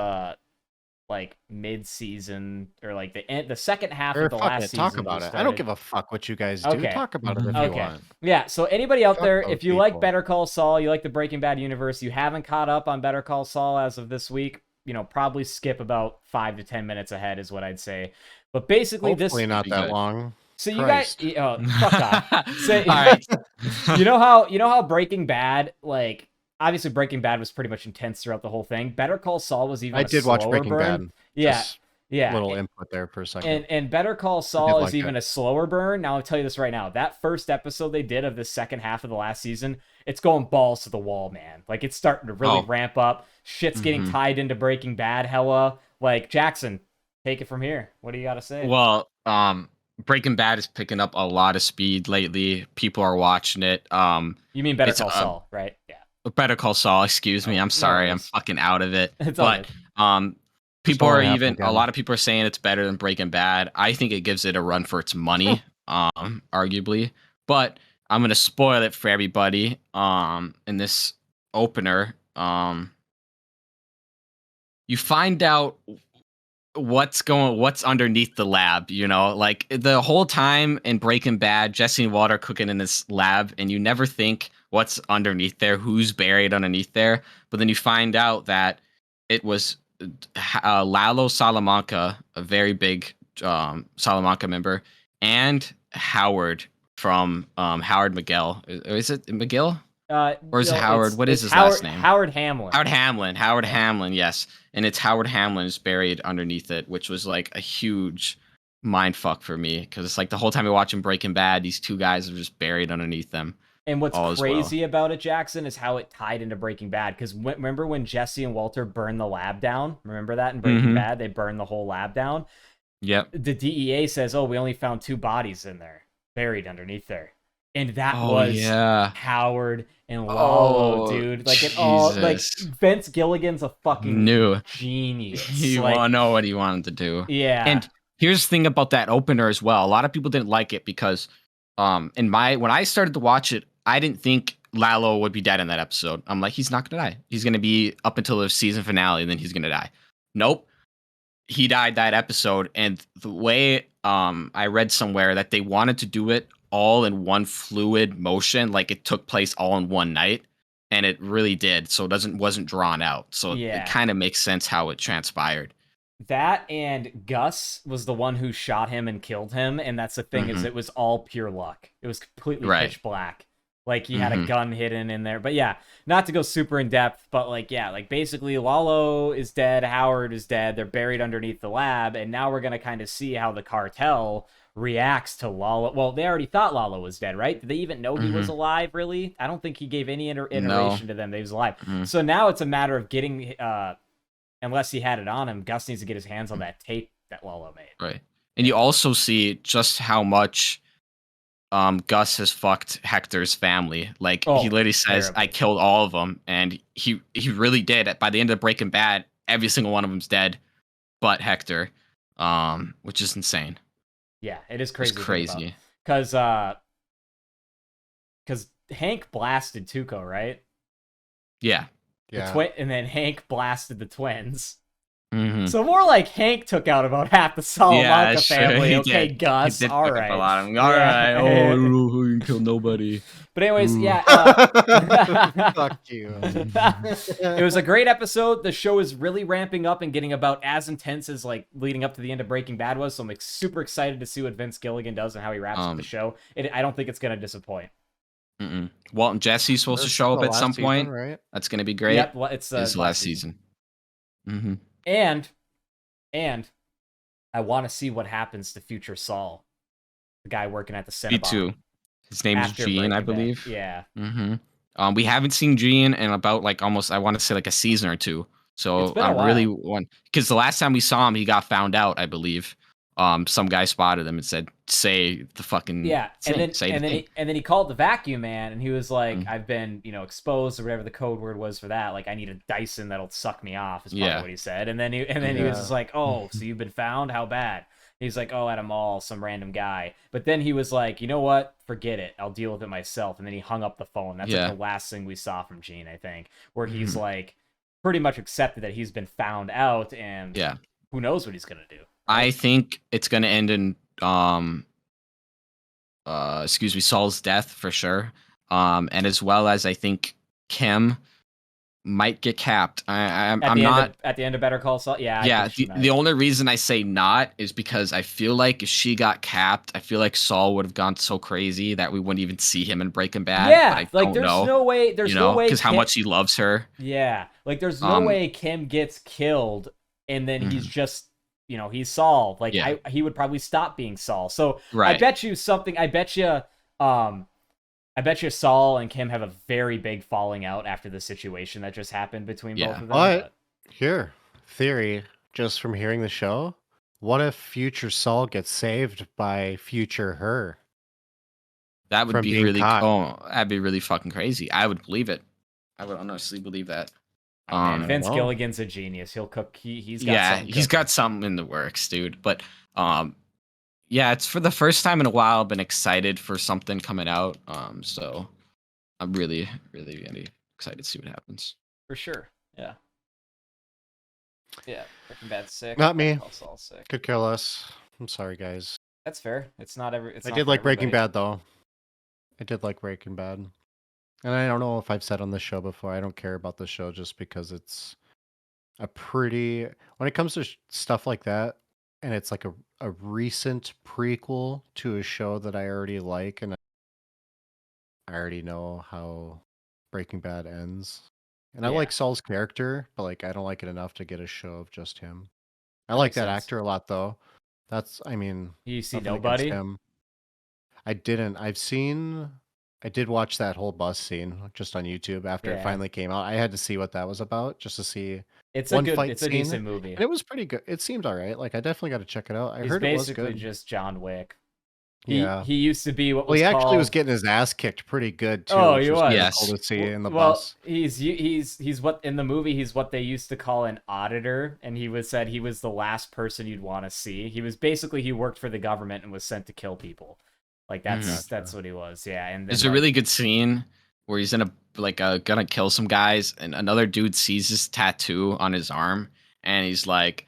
like mid-season or like the second half of the last season. Talk about it. I don't give a fuck what you guys do. Talk about it if you want. Yeah, so anybody out there, if you like Better Call Saul, you like the Breaking Bad universe, you haven't caught up on Better Call Saul as of this week, probably skip about 5 to 10 minutes ahead is what I'd say. But basically hopefully not that long. So you guys, fuck off. So, all right. you know how Breaking Bad, like, obviously Breaking Bad was pretty much intense throughout the whole thing. Better Call Saul was even. I did watch Breaking Bad. Yeah. Little input there for a second. And Better Call Saul is even a slower burn. Now I'll tell you this right now. That first episode they did of the second half of the last season, it's going balls to the wall, man. Like, it's starting to really ramp up. Shit's getting tied into Breaking Bad hella. Like, Jackson, take it from here. What do you got to say? Well, Breaking Bad is picking up a lot of speed lately. People are watching it. You mean Better Call Saul, right? Yeah. Better Call Saul, excuse me. I'm sorry. I'm fucking out of it. But people are a lot of people are saying it's better than Breaking Bad. I think it gives it a run for its money, arguably. But I'm gonna spoil it for everybody. In this opener, you find out what's underneath the lab, like the whole time in Breaking Bad, Jesse and Walter cooking in this lab, and you never think what's underneath there, who's buried underneath there. But then you find out that it was Lalo Salamanca, a very big Salamanca member, and Howard from Howard McGill. Is it McGill? Or is it No, Howard? What is his Howard, last name? Howard Hamlin. Howard Hamlin, yes. And it's Howard Hamlin is buried underneath it, which was like a huge mind fuck for me because it's like the whole time you're watching Breaking Bad, these two guys are just buried underneath them. And what's crazy about it, Jackson, is how it tied into Breaking Bad. Because remember when Jesse and Walter burned the lab down? Remember that in Breaking Bad? They burned the whole lab down. Yep. The DEA says, "Oh, we only found 2 bodies in there, buried underneath there." And that was Howard and Lalo, dude. Like it all, like Vince Gilligan's a fucking genius. You want to know what he wanted to do. Yeah. And here's the thing about that opener as well. A lot of people didn't like it because, when I started to watch it, I didn't think Lalo would be dead in that episode. I'm like, he's not gonna die. He's gonna be up until the season finale, and then he's gonna die. Nope. He died that episode, and the way I read somewhere that they wanted to do it all in one fluid motion, like it took place all in one night, and it really did. So it wasn't drawn out. So it kind of makes sense how it transpired. That and Gus was the one who shot him and killed him, and that's the thing is it was all pure luck. It was completely pitch black. Like he had a gun hidden in there. But yeah, not to go super in depth, but like basically Lalo is dead, Howard is dead, they're buried underneath the lab, and now we're gonna kind of see how the cartel reacts to Lalo. Well, they already thought Lalo was dead, right? Did they even know he was alive, really? I don't think he gave any iteration to them that he was alive. So now it's a matter of getting, unless he had it on him, Gus needs to get his hands on that tape that Lalo made. Right. And you also see just how much Gus has fucked Hector's family. Like, he literally says, I killed all of them. And he really did. By the end of Breaking Bad, every single one of them's dead but Hector, which is insane. Yeah, it is crazy. It's crazy. Because Hank blasted Tuco, right? Yeah. And then Hank blasted the twins. So more like Hank took out about half the Salamanca family. Okay, Gus. All right. All right. Oh, I don't know who you can kill nobody. But anyways, Fuck you. It was a great episode. The show is really ramping up and getting about as intense as like leading up to the end of Breaking Bad was. So I'm super excited to see what Vince Gilligan does and how he wraps up the show. I don't think it's going to disappoint. Walt and Jesse's supposed to show up at some point. Right? That's going to be great. Yep, it's the last season. And I want to see what happens to future Saul, the guy working at the Cinnabon. Me too. His name is Gene, I believe. Yeah. We haven't seen Gene in about like almost, I want to say like a season or two. So I really want, because the last time we saw him, he got found out, I believe. Some guy spotted him and said, "Say the fucking and then he called the vacuum man and he was like, "I've been exposed," or whatever the code word was for that. Like, I need a Dyson that'll suck me off. Is probably what he said. And then he was just like, "Oh, so you've been found? How bad?" He's like, "Oh, at a mall, some random guy." But then he was like, "You know what? Forget it. I'll deal with it myself." And then he hung up the phone. That's like the last thing we saw from Gene, I think, where he's like pretty much accepted that he's been found out, and who knows what he's gonna do. I think it's going to end in, Saul's death for sure. And as well as I think Kim might get capped. I'm not at the end of Better Call Saul. Yeah. The only reason I say not is because I feel like if she got capped, I feel like Saul would have gone so crazy that we wouldn't even see him in Breaking Bad. Yeah, like there's no way. There's no way because how much he loves her. Yeah, like there's no way Kim gets killed and then he's just. He's Saul. Like he would probably stop being Saul. So I bet you something. I bet you Saul and Kim have a very big falling out after the situation that just happened between both of them. But here, theory, just from hearing the show, what if future Saul gets saved by future her? That would be really that'd be really fucking crazy. I would believe it. I would honestly believe that. Vince Gilligan's a genius. He'll cook. He's got something in the works, dude. But it's for the first time in a while I've been excited for something coming out. So I'm really, really, really excited to see what happens. For sure. Yeah. Breaking Bad's sick. Not me. Saul's sick. Could kill us. I'm sorry, guys. That's fair. It's not every. I did like Breaking Bad though. I did like Breaking Bad. And I don't know if I've said on the show before, I don't care about the show just because it's when it comes to stuff like that, and it's like a recent prequel to a show that I already like, and I already know how Breaking Bad ends. And I like Saul's character, but like I don't like it enough to get a show of just him. I like that actor a lot though. I mean, you see nothing against Nobody? him. I didn't. I did watch that whole bus scene just on YouTube after it finally came out. I had to see what that was about just to see it's one a fight it's scene, a decent movie. and it was pretty good. It seemed all right. Like I definitely got to check it out. I He's heard it was basically good. just John Wick. Yeah. He used to be what Well, was he called... actually was getting his ass kicked pretty good too. Oh, which he was was. kinda Yes. cool to see in the Well, bus. he's what in the movie he's what they used to call an auditor, and said he was the last person you'd want to see. He was basically he worked for the government and was sent to kill people. Like that's what he was. Yeah, and there's a really good scene where he's in gonna kill some guys, and another dude sees his tattoo on his arm, and he's like,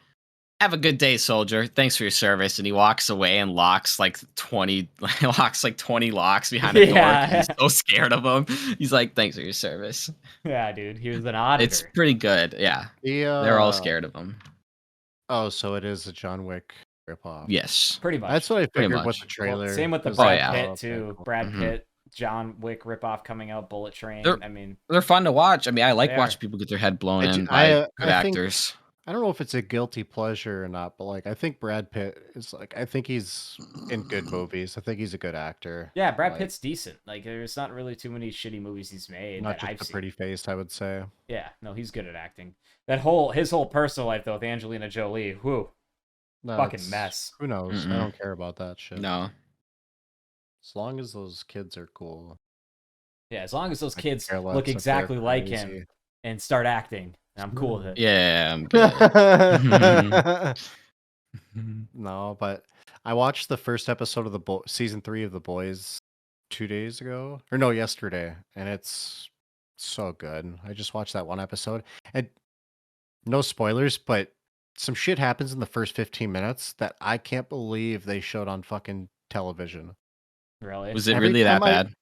"Have a good day, soldier. Thanks for your service." And he walks away and locks like 20 locks behind a door 'cause he's so scared of him. He's like, "Thanks for your service." Yeah, dude, he was an auditor. It's pretty good. Yeah, they're all scared of him. Oh, so it is a John Wick ripoff. Yes, pretty much. That's what I Pretty figured with much. the trailer. Same with the was Brad like, Pitt oh, okay, too. cool. Brad Pitt, John Wick ripoff coming out, Bullet Train. I mean, they're fun to watch. I mean, I like They watching are. people get their head blown I in ju- by I, good I think actors. I don't know if it's a guilty pleasure or not, but like I think Brad Pitt is I think he's in good movies. I think he's a good actor. yeah, Brad Like, Pitt's decent. Like, there's not really too many shitty movies he's made not that just I've a seen. pretty face, I would say. Yeah, no, he's good at acting. His whole personal life though with Angelina Jolie, whoo, No, fucking mess. Who knows? I don't care about that shit. No. As long as those kids are cool. Yeah, as long as those kids care less look if they're exactly like him crazy. and start acting, I'm cool with it. Yeah, I'm good. No, but I watched the first episode of season 3 of The Boys 2 days ago, or no, yesterday, and it's so good. I just watched that one episode, and no spoilers, but some shit happens in the first 15 minutes that I can't believe they showed on fucking television. Really? Was it Every really that time bad?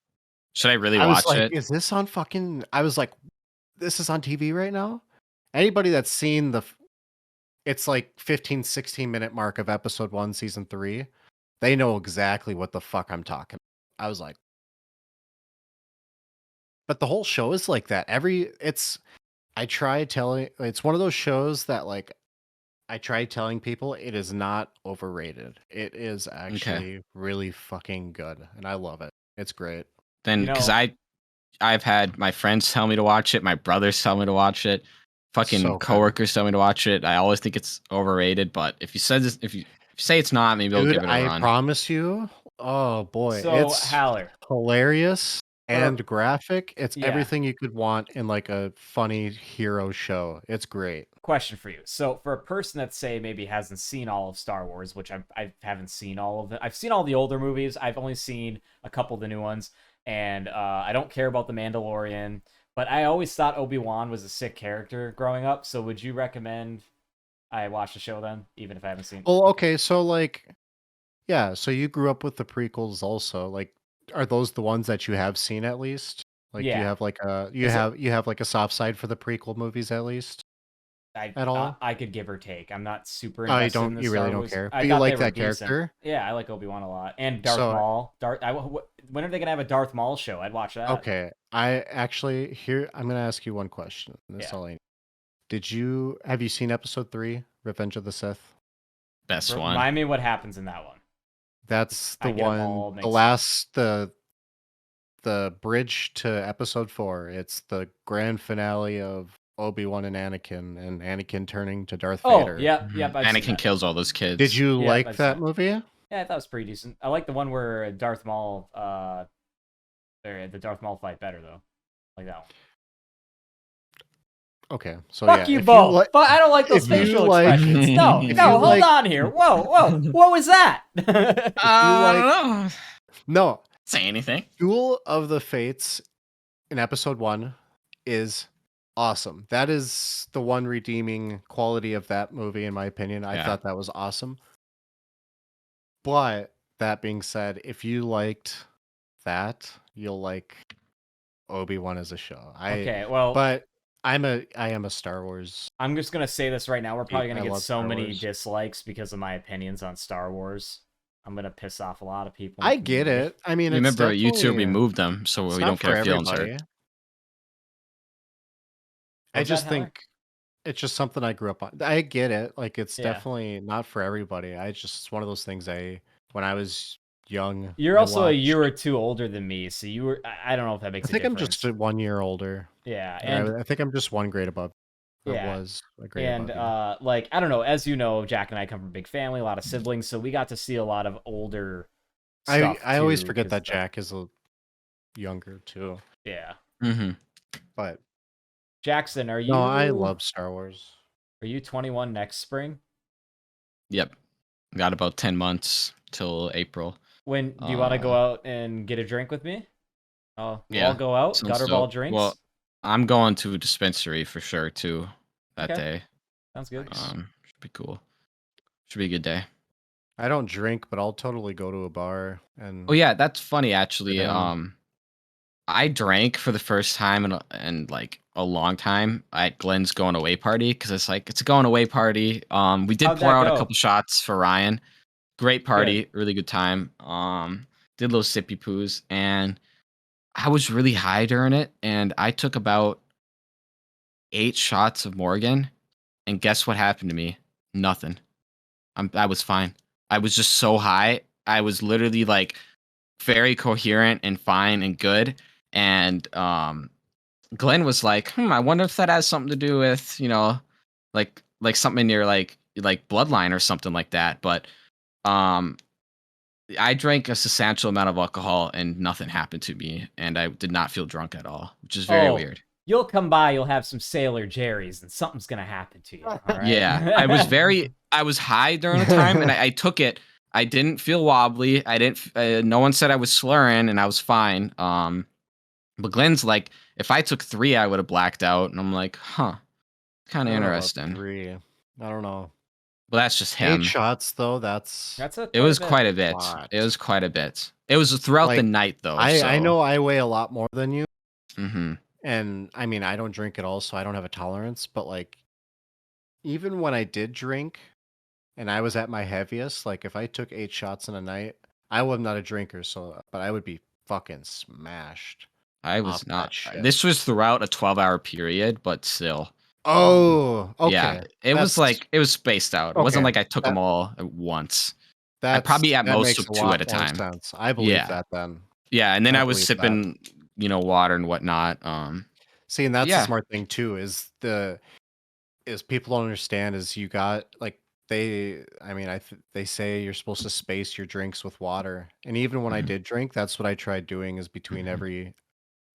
Should I really I was watch like, it? is this on fucking? I was like, this is on TV right now? Anybody that's seen it's like 15, 16-minute mark of episode 1, season 3, they know exactly what the fuck I'm talking about. I was like, but the whole show is like that. It's one of those shows that like I try telling people it is not overrated. It is actually really fucking good, and I love it. It's great. Then, because I've had my friends tell me to watch it, my brothers tell me to watch it, fucking coworkers tell me to watch it. I always think it's overrated, but if you say it's not, maybe I'll give it a run. I promise you. Oh boy, So, it's Haller, hilarious and graphic. It's everything you could want in like a funny hero show. It's great. Question for you. So, for a person that say maybe hasn't seen all of Star Wars, which I haven't seen all of it. I've seen all the older movies. I've only seen a couple of the new ones, and I don't care about the Mandalorian. But I always thought Obi-Wan was a sick character growing up. So, would you recommend I watch the show then, even if I haven't seen it? Well, okay, so like, yeah, so you grew up with the prequels also. Like, are those the ones that you have seen at least? Like, do you have like you have like a soft side for the prequel movies at least? At all? I could give or take. I'm not super Oh, invested in the you Star really Wars. don't care. I But you thought like they were that decent. character? Yeah, I like Obi-Wan a lot. And Darth Maul. When are they gonna have a Darth Maul show? I'd watch that. Okay, I'm gonna ask you one question. That's all I need. Have you seen episode 3, Revenge of the Sith? Best one. Remind me what happens in that one. That's the one. The bridge to episode 4. It's the grand finale of Obi-Wan and Anakin turning to Darth Vader. Oh, yep. Anakin kills all those kids. Did you like that movie? Yeah, I thought it was pretty decent. I like the one where Darth Maul, the Darth Maul fight better though. Like that one. Okay, so fuck you both. But I don't like those facial expressions. No, hold on here. Whoa, what was that? I don't know. No, say anything. Duel of the Fates in episode 1 is awesome. That is the one redeeming quality of that movie, in my opinion. I thought that was awesome. But that being said, if you liked that, you'll like Obi-Wan as a show. But I am a Star Wars. I'm just gonna say this right now. We're probably gonna get so many dislikes because of my opinions on Star Wars. I'm gonna piss off a lot of people. I get it. I mean, Remember, it's YouTube definitely removed them, so it's we not don't get for our feelings hurt. everybody. What I was that, just Heller? think it's just something I grew up on. I get it. Like it's Yeah. definitely not for everybody. It's one of those things when I was young, You're I also a year or watched. two older than me, so you were. I don't know if that I makes a think I'm just difference. 1 year older. Yeah, Or and I think I'm just one grade above, or yeah, was a grade and above you. like I don't know. As you know, Jack and I come from a big family, a lot of siblings, so we got to see a lot of older stuff I always too. forget that Jack is younger too. Yeah, Mm-hmm. But Jackson, no, I love Star Wars. Are you 21 next spring? Yep. Got about 10 months till April. When do you want to go out and get a drink with me? Oh, we'll all go out. Gutterball Drinks. Well, I'm going to a dispensary for sure too that day. Sounds good. Should be cool. Should be a good day. I don't drink, but I'll totally go to a bar and. Oh yeah, that's funny actually. I drank for the first time in like a long time at Glenn's going away party because it's a going away party. We did pour out a couple shots for Ryan. Great party, really good time. Did little sippy poos, and I was really high during it, and I took about 8 shots of Morgan, and guess what happened to me? Nothing. I was fine. I was just so high. I was literally like very coherent and fine and good. And Glenn was like, I wonder if that has something to do with, like something in your like bloodline or something like that. But I drank a substantial amount of alcohol and nothing happened to me, and I did not feel drunk at all, which is very weird. You'll come by, you'll have some Sailor Jerry's, and something's gonna happen to you. All right? Yeah, I was high during the time, and I took it. I didn't feel wobbly. I didn't. No one said I was slurring, and I was fine. But Glenn's like, if I took 3, I would have blacked out, and I'm like, kind of interesting. 3, I don't know. Well, that's just him. 8 shots though. It was quite a bit. It was quite a bit. It was throughout the night though. I know I weigh a lot more than you. Mm-hmm. And I mean, I don't drink at all, so I don't have a tolerance. But like, even when I did drink, and I was at my heaviest, like if I took 8 shots in a night, I was not a drinker, but I would be fucking smashed. I was not. This was throughout a 12-hour period, but still. Oh, okay. Yeah, it was spaced out. It wasn't like I took them all at once. I probably at most took 2 at a time. Sense. I believe that then. Yeah, and then I was sipping, water and whatnot. See, and that's the smart thing too. Is people don't understand is you got like they say you're supposed to space your drinks with water, and even when I did drink, that's what I tried doing. Is between every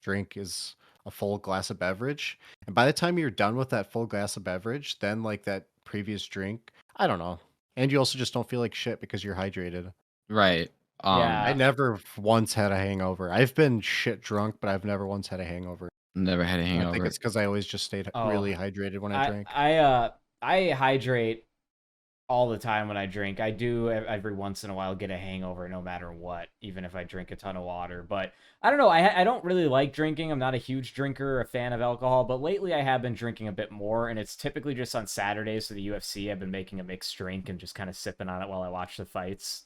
drink is a full glass of beverage, and by the time you're done with that full glass of beverage, then like that previous drink, I don't know, and you also just don't feel like shit because you're hydrated. Right. I never once had a hangover. I've been shit drunk, but I've never once had a hangover. Never had a hangover. I think it's because I always just stayed really hydrated when I drank. I hydrate all the time when I drink. I do every once in a while get a hangover no matter what, even if I drink a ton of water. But I don't know. I don't really like drinking. I'm not a huge drinker, a fan of alcohol. But lately I have been drinking a bit more, and it's typically just on Saturdays for the UFC. I've been making a mixed drink and just kind of sipping on it while I watch the fights.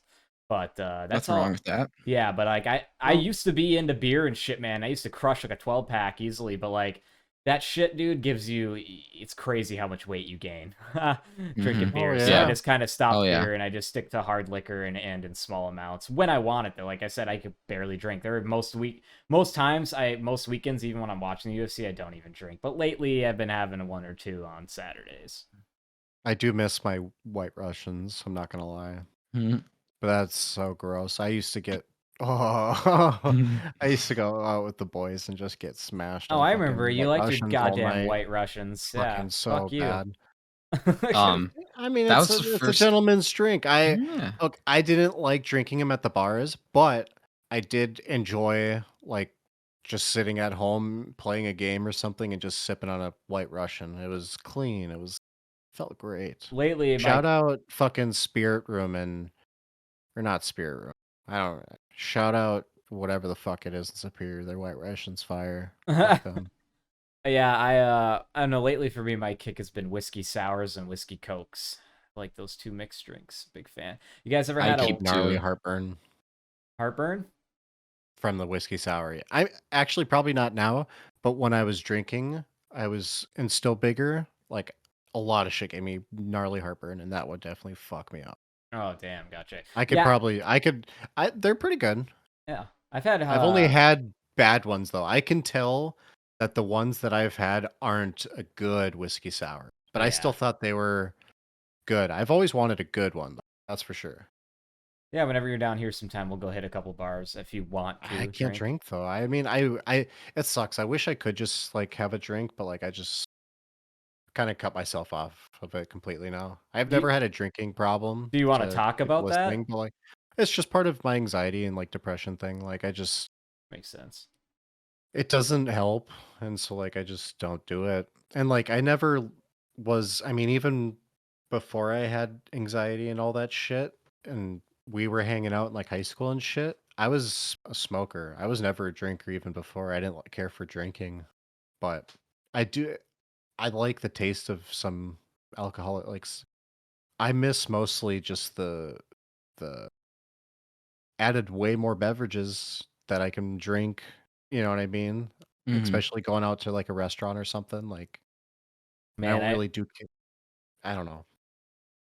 But that's nothing wrong with that. Yeah, but like I used to be into beer and shit, man. I used to crush like a 12-pack easily, but like that shit, dude, it's crazy how much weight you gain drinking beer. So I just kind of stopped beer and I just stick to hard liquor and in small amounts when I want it though. Like I said, I could barely drink. There are most weekends, even when I'm watching the UFC, I don't even drink. But lately I've been having 1 or 2 on Saturdays. I do miss my White Russians, I'm not gonna lie. But that's so gross. I used to get I used to go out with the boys and just get smashed. Oh, I remember you liked your goddamn White Russians. Fucking so bad. I mean, it's a gentleman's drink. Look, I didn't like drinking them at the bars, but I did enjoy like just sitting at home playing a game or something and just sipping on a White Russian. It was clean. Felt great. Lately, shout out fucking Spirit Room or not Spirit Room. I don't shout out whatever the fuck it is in Superior. Their White Russians fire. Yeah, I don't know. Lately for me, my kick has been whiskey sours and whiskey cokes. like those 2 mixed drinks. Big fan. You guys ever I had keep a gnarly heartburn heartburn? from the whiskey sour. I actually probably not now, but when I was drinking, I was and still bigger. Like a lot of shit gave me gnarly heartburn, and that would definitely fuck me up. Oh, damn, gotcha. I could probably, they're pretty good. Yeah. I've had I've only had bad ones though. I can tell that the ones that I've had aren't a good whiskey sour, but I still thought they were good. I've always wanted a good one, though. That's for sure. Yeah, whenever you're down here sometime, we'll go hit a couple bars if you want to. I can't drink though. I mean, it sucks. I wish I could just like have a drink, but like I just kind of cut myself off of it completely now. I've never had a drinking problem. Do you want to To talk people about that? listening, but like it's just part of my anxiety and like depression thing. Like I just Makes sense. it doesn't help, and so like I just don't do it. And like I never was. I mean, even before I had anxiety and all that shit, and we were hanging out in like high school and shit, I was a smoker. I was never a drinker even before. I didn't care for drinking, but I do. I like the taste of some alcoholic. I miss mostly just the added way more beverages that I can drink. You know what I mean? Especially going out to like a restaurant or something. Like I Man, don't really do. I don't know.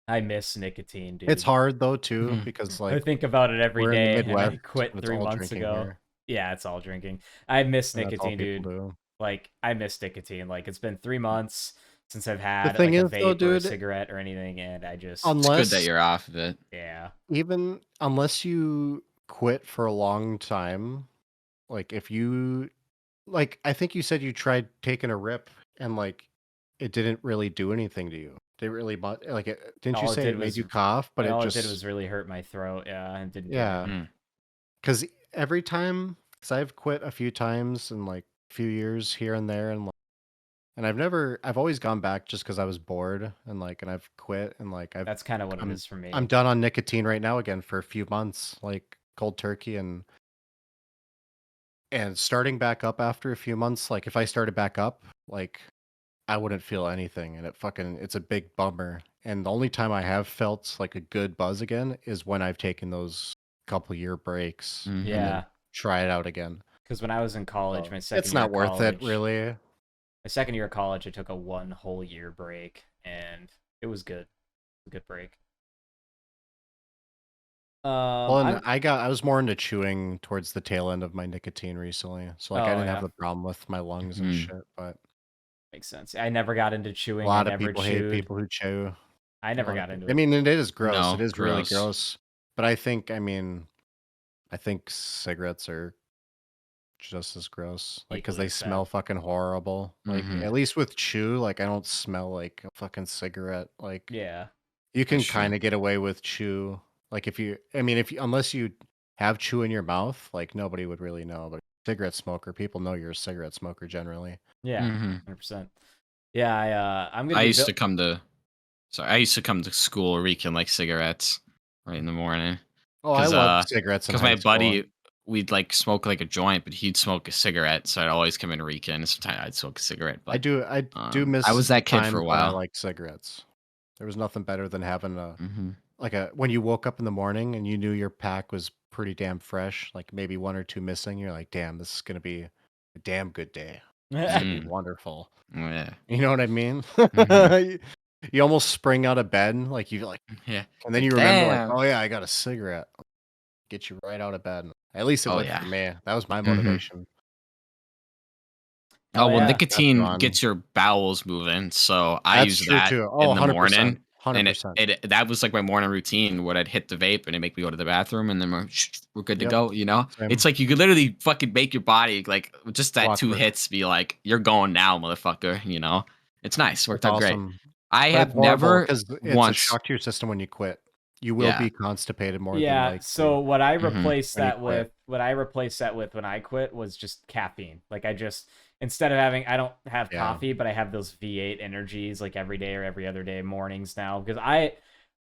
I miss nicotine, dude. It's hard though too because I like think about it every we're in the day, and I Midwest. quit It's 3 all months drinking ago. here, Yeah, it's all drinking. I miss and that's all nicotine, people dude. do. Like I miss nicotine. Like it's been 3 months since I've The had thing like a is though, vape or a dude, cigarette or anything, and I just It's good that unless you're off of it. yeah. even unless you quit for a long time, like if you like I think you said you tried taking a rip and like it didn't really do anything to you. Did it really like it didn't you All it say did it made was you cough, but it all it did just was really hurt my throat. Yeah, and didn't do yeah. anything. Because every time, because I've quit a few times in like a few years here and there, and I've always gone back just because I was bored and like, and I've quit and like That's kind of what it I'm, is for me. I'm done on nicotine right now again for a few months, like cold turkey and starting back up after a few months. Like if I started back up, like I wouldn't feel anything, and it's a big bummer. And the only time I have felt like a good buzz again is when I've taken those couple year breaks and then try it out again. Because when I was in college, my second It's year not of worth college, it, really. my second year of college, I took a 1 whole year break, and it was good. A good break. Well, and I was more into chewing towards the tail end of my nicotine recently, so like I didn't have the problem with my lungs and shit. But makes sense. I never got into a chewing. lot I of never people chewed. hate people who chew. I never got into it. I mean, it is gross. No, It is really gross. gross. But I think, I mean, I think cigarettes are just as gross, like because Equally they as bad. smell fucking horrible. Like at least with chew, like I don't smell like a fucking cigarette. Like Yeah. you can That's true. kind of get away with chew. Like unless you have chew in your mouth, like nobody would really know. But cigarette smoker, people know you're a cigarette smoker generally. Yeah, 100%. Yeah, I'm gonna. I used to come to school reeking like cigarettes right in the morning. Oh, I love cigarettes in Because high my school. buddy, we'd like smoke like a joint, but he'd smoke a cigarette, so I'd always come in reeking. And sometimes I'd smoke a cigarette. But I do miss. I was that kid for a times when I while. like cigarettes. There was nothing better than having when you woke up in the morning and you knew your pack was pretty damn fresh, like maybe 1 or 2 missing. You're like, damn, this is gonna be a damn good day. It's gonna be wonderful. Oh, yeah. You know what I mean? You almost spring out of bed, like you like, Yeah. and then you remember, like, Damn. oh yeah, I got a cigarette. Get you right out of bed. At least it Oh, would yeah. for me. That was my motivation. Oh, well, yeah. nicotine That's gets your bowels moving, so I That's use true that too. Oh, in the 100%. morning. And 100%. that was like my morning routine where I'd hit the vape and it make me go to the bathroom and then we're good to Yep. go, you know? Same. It's like you could literally fucking make your body like just that 2 Clockwork. hits be like, you're going now, motherfucker, you know? It's nice. Worked It's out great. awesome. I But have it's horrible never because it's a once shock to your system when you quit. You will be constipated more than Yeah, likely so what I replaced when you that quit. with when I quit was just caffeine. Like I just instead of having I don't have Yeah. coffee, but I have those V8 energies like every day or every other day mornings now because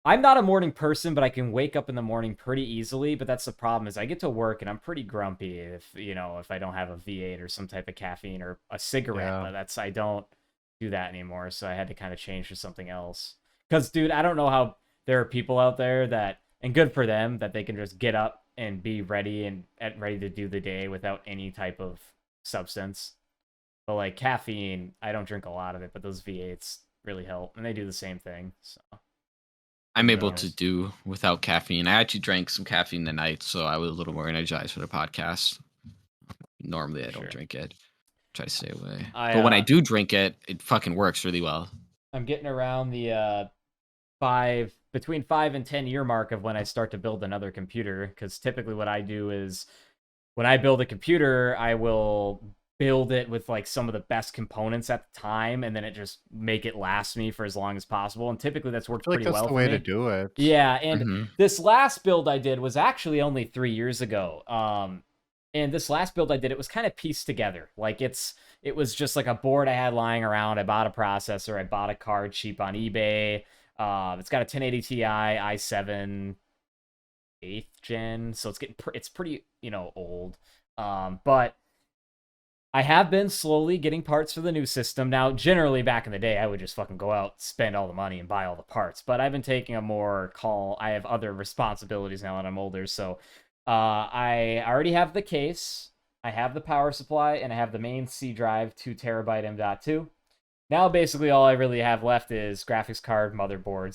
I'm not a morning person, but I can wake up in the morning pretty easily, but that's the problem is I get to work and I'm pretty grumpy if I don't have a V8 or some type of caffeine or a cigarette, Yeah. but I don't do that anymore, so I had to kind of change to something else. Because, dude, I don't know how there are people out there that, and good for them, that they can just get up and be ready and ready to do the day without any type of substance. But like caffeine, I don't drink a lot of it, but those V8s really help, and they do the same thing. So I'm able to do without caffeine. I actually drank some caffeine tonight, so I was a little more energized for the podcast. Normally, I don't drink it. Try to stay away. But when I do drink it, it fucking works really well. I'm getting around the between 5 and 10 year mark of when I start to build another computer, because typically what I do is when I build a computer, I will build it with like some of the best components at the time, and then it just make it last me for as long as possible. And typically that's worked pretty well. That's the way to do it. Yeah, and this last build I did was actually only 3 years ago. And this last build I did, it was kind of pieced together. Like it was just like a board I had lying around. I bought a processor. I bought a card cheap on eBay. It's got a 1080 Ti i7 8th gen, so it's pretty old. But I have been slowly getting parts for the new system. Now, generally back in the day, I would just fucking go out, spend all the money, and buy all the parts. But I've been taking a more call. I have other responsibilities now that I'm older, so I already have the case. I have the power supply, and I have the main C drive, 2 terabyte M.2. Now, basically, all I really have left is graphics card, motherboard,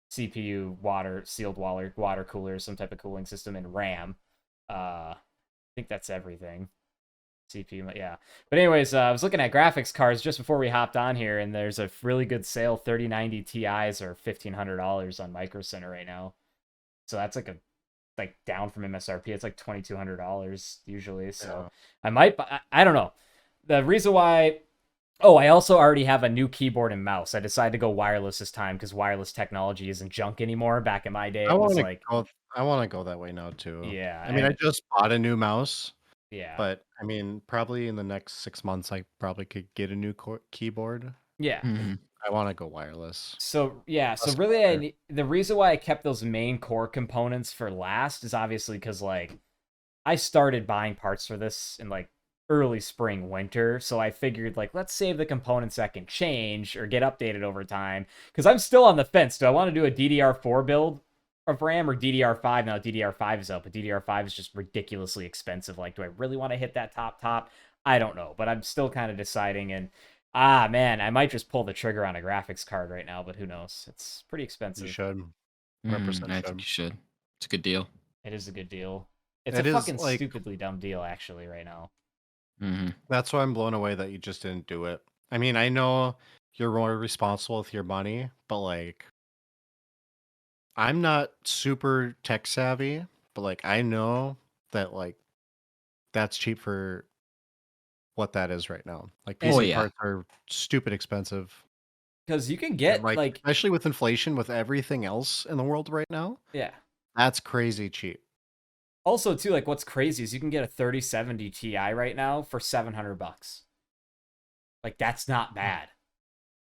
CPU, water, sealed water cooler, some type of cooling system, and RAM. I think that's everything. CPU, yeah. But anyways, I was looking at graphics cards just before we hopped on here, and there's a really good sale. 3090 Ti's are $1,500 on Micro Center right now. So that's like down from MSRP. It's like $2,200 usually. So yeah. I don't know. The reason why. Oh, I also already have a new keyboard and mouse. I decided to go wireless this time because wireless technology isn't junk anymore. Back in my day, I want to go that way now too. Yeah. I mean, I just bought a new mouse. Yeah. But I mean, probably in the next 6 months, I probably could get a new keyboard. Yeah. I want to go wireless. So yeah. So really, the reason why I kept those main core components for last is obviously because like I started buying parts for this in like early spring, winter. So I figured like, let's save the components that can change or get updated over time. Because I'm still on the fence. Do I want to do a DDR4 build of RAM or DDR5? Now DDR5 is out, but DDR5 is just ridiculously expensive. Like, do I really want to hit that top? I don't know, but I'm still kind of deciding. And man, I might just pull the trigger on a graphics card right now, but who knows? It's pretty expensive. You should. 100% I think you should. It's a good deal. It is a good deal. It's a fucking stupidly dumb deal, actually, right now. That's why I'm blown away that you just didn't do it. I mean, I know you're more responsible with your money, but like, I'm not super tech savvy, but like, I know that like, that's cheap for what that is right now. Like, PC parts are stupid expensive. Because you can get like, especially with inflation, with everything else in the world right now. Yeah, that's crazy cheap. Also, too, like what's crazy is you can get a 3070 Ti right now for $700. Like that's not bad.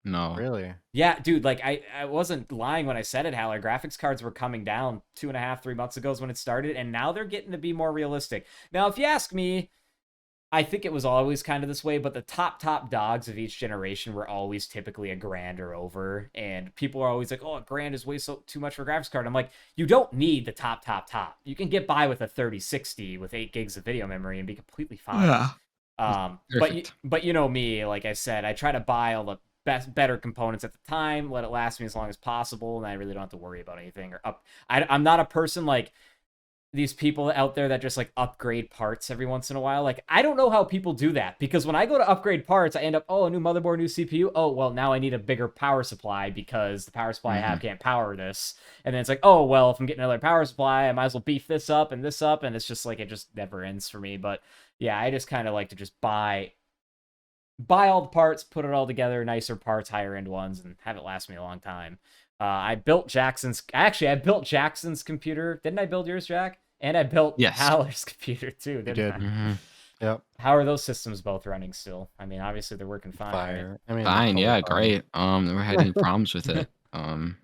No, really. Yeah, dude. Like I wasn't lying when I said it. How our graphics cards were coming down 2.5-3 months ago is when it started, and now they're getting to be more realistic. Now, if you ask me, I think it was always kind of this way, but the top dogs of each generation were always typically $1,000 or over, and people are always like, "Oh, $1,000 is way too much for a graphics card." I'm like, you don't need the top. You can get by with a 3060 with 8 gigs of video memory and be completely fine. Yeah. But you know me, like I said, I try to buy all the better components at the time, let it last me as long as possible, and I really don't have to worry about anything I'm not a person like these people out there that just like upgrade parts every once in a while. Like, I don't know how people do that, because when I go to upgrade parts, I end up, a new motherboard, new CPU. Oh, well, now I need a bigger power supply because the power supply I have can't power this. And then it's like, oh, well, if I'm getting another power supply, I might as well beef this up. And it's just like, it just never ends for me. But yeah, I just kind of like to just buy all the parts, put it all together, nicer parts, higher end ones, and have it last me a long time. I built Jackson's computer. Didn't I build yours, Jack? And I built Haller's computer too, didn't I? Yep. How are those systems both running still? I mean, obviously they're working fine. Fire. Right? I mean, fine, great. Never had any problems with it.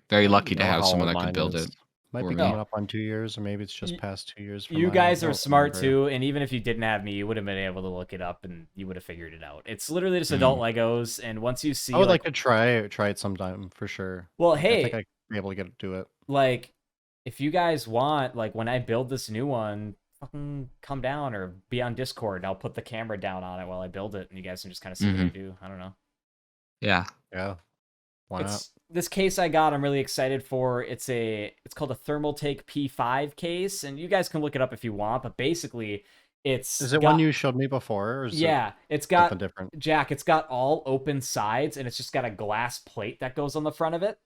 Very lucky to have someone that could build it. Might for be me. coming up on 2 years, or maybe it's just past 2 years. You guys are smart too, and even if you didn't have me, you would have been able to look it up, and you would have figured it out. It's literally just adult Legos, and once you see, I would like to try it sometime for sure. Well, like, hey, I think I'd be able to do it. Like, if you guys want, like, when I build this new one, fucking come down or be on Discord, and I'll put the camera down on it while I build it, and you guys can just kind of see what I do. I don't know. Yeah. Why not? This case I got, I'm really excited for. It's called a Thermaltake P5 case, and you guys can look it up if you want. But basically, is it one you showed me before? Or is it's got something different. Jack. It's got all open sides, and it's just got a glass plate that goes on the front of it.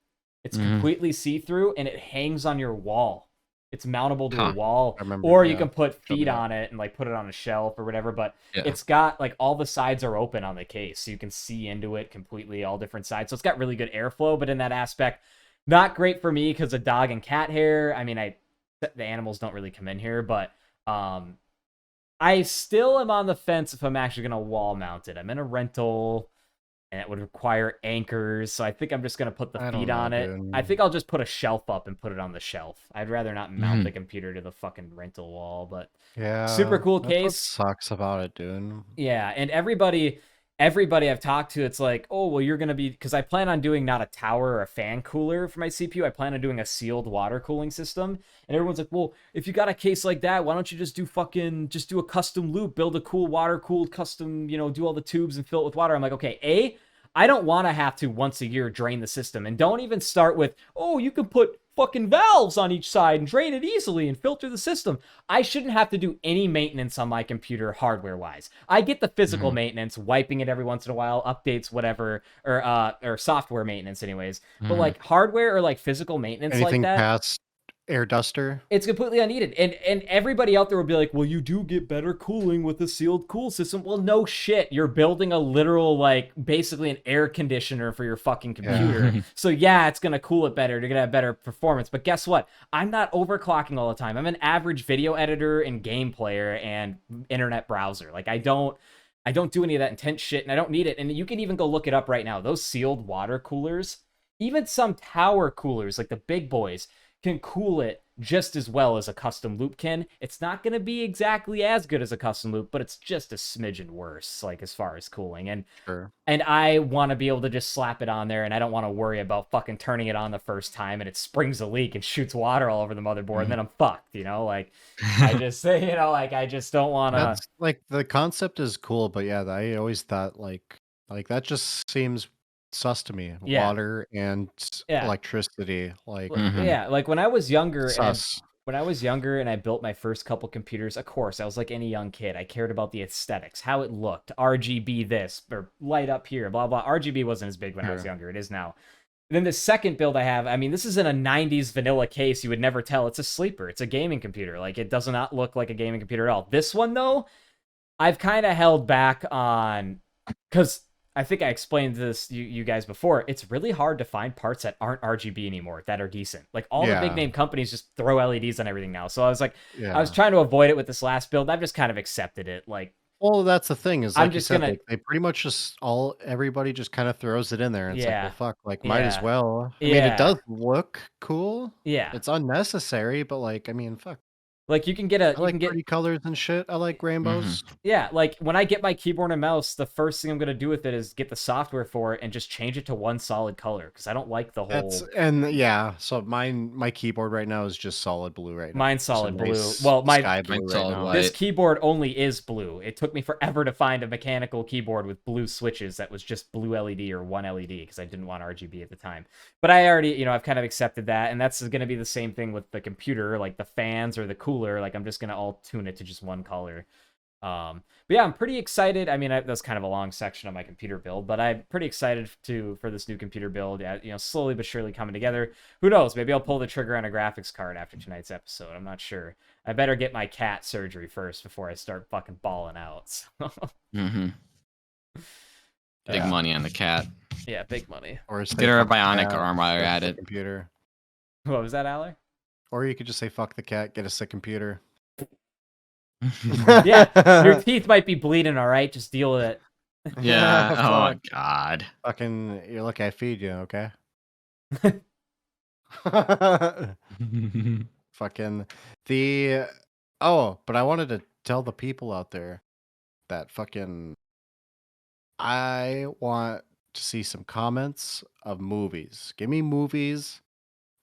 It's completely see-through, and it hangs on your wall. It's mountable to a wall, or you can put feet on it and like put it on a shelf or whatever. But it's got like all the sides are open on the case, so you can see into it completely, all different sides. So it's got really good airflow. But in that aspect, not great for me because of dog and cat hair. I mean, the animals don't really come in here, but I still am on the fence if I'm actually gonna wall mount it. I'm in a rental, and it would require anchors, so I think I'm just going to put the feet on it. Dude. I think I'll just put a shelf up and put it on the shelf. I'd rather not mount the computer to the fucking rental wall, but super cool case. What sucks about it, dude. Yeah, and everybody I've talked to, it's like, oh, well, you're going to be, because I plan on doing not a tower or a fan cooler for my CPU. I plan on doing a sealed water cooling system. And everyone's like, well, if you got a case like that, why don't you just do a custom loop, build a cool water cooled custom, do all the tubes and fill it with water. I'm like, okay, I don't want to have to once a year drain the system. And don't even start with, oh, you can put fucking valves on each side and drain it easily and filter the system. I shouldn't have to do any maintenance on my computer hardware-wise. I get the physical maintenance, wiping it every once in a while, updates, whatever, or software maintenance anyways. But like hardware or like physical maintenance anything like that, past air duster, it's completely unneeded. And everybody out there will be like, well, you do get better cooling with the sealed cool system. Well, no shit. You're building a literal, like, basically an air conditioner for your fucking computer. So yeah, it's going to cool it better. You're going to have better performance. But guess what? I'm not overclocking all the time. I'm an average video editor and game player and internet browser. Like, I don't do any of that intense shit, and I don't need it. And you can even go look it up right now. Those sealed water coolers, even some tower coolers, like the big boys, can cool it just as well as a custom loop can. It's not going to be exactly as good as a custom loop, but it's just a smidgen worse, like, as far as cooling. And and I want to be able to just slap it on there, and I don't want to worry about fucking turning it on the first time and it springs a leak and shoots water all over the motherboard, and then I'm fucked, like, I just say, I just don't want to. Like, the concept is cool, but yeah, I always thought like that just seems sus to me. Water and electricity, like like when I was younger, and I built my first couple computers, of course I was like any young kid, I cared about the aesthetics, how it looked, RGB this or light up here, blah blah. RGB wasn't as big when I was younger, it is now. And then the second build I have, I mean, this is in a 90s vanilla case. You would never tell it's a sleeper. It's a gaming computer. Like, it does not look like a gaming computer at all. This one though, I've kind of held back on, because I think I explained this you guys before. It's really hard to find parts that aren't RGB anymore that are decent. Like, all the big name companies just throw LEDs on everything now. So I was like, I was trying to avoid it with this last build. I've just kind of accepted it. Like, well, that's the thing is, like, I'm just gonna. They pretty much just everybody just kind of throws it in there, and it's like, well, fuck, like, might as well. I mean, it does look cool. Yeah, it's unnecessary, but like, I mean, fuck. Like, you can get pretty colors and shit. I like rainbows. Yeah, like, when I get my keyboard and mouse, the first thing I'm gonna do with it is get the software for it and just change it to one solid color, because I don't like the whole. So my keyboard right now is just solid blue right now. Mine's solid blue. Well, my blue solid right white. This keyboard only is blue. It took me forever to find a mechanical keyboard with blue switches that was just blue LED or one LED, because I didn't want RGB at the time. But I already, I've kind of accepted that, and that's gonna be the same thing with the computer, like the fans or the cooler. Like, I'm just gonna all tune it to just one color. But yeah, I'm pretty excited. I mean, that's kind of a long section of my computer build, but I'm pretty excited for this new computer build. Slowly but surely coming together. Who knows? Maybe I'll pull the trigger on a graphics card after tonight's episode. I'm not sure. I better get my cat surgery first before I start fucking balling out. So. Big money on the cat. Yeah, big money. Or get her a bionic arm while you're at it. Computer. What was that, Ale? Or you could just say, fuck the cat, get a sick computer. Yeah, your teeth might be bleeding, all right? Just deal with it. Yeah. Oh, God. Fucking, you're lucky I feed you, okay? Fucking the oh, but I wanted to tell the people out there that fucking I want to see some comments of movies. Give me movies.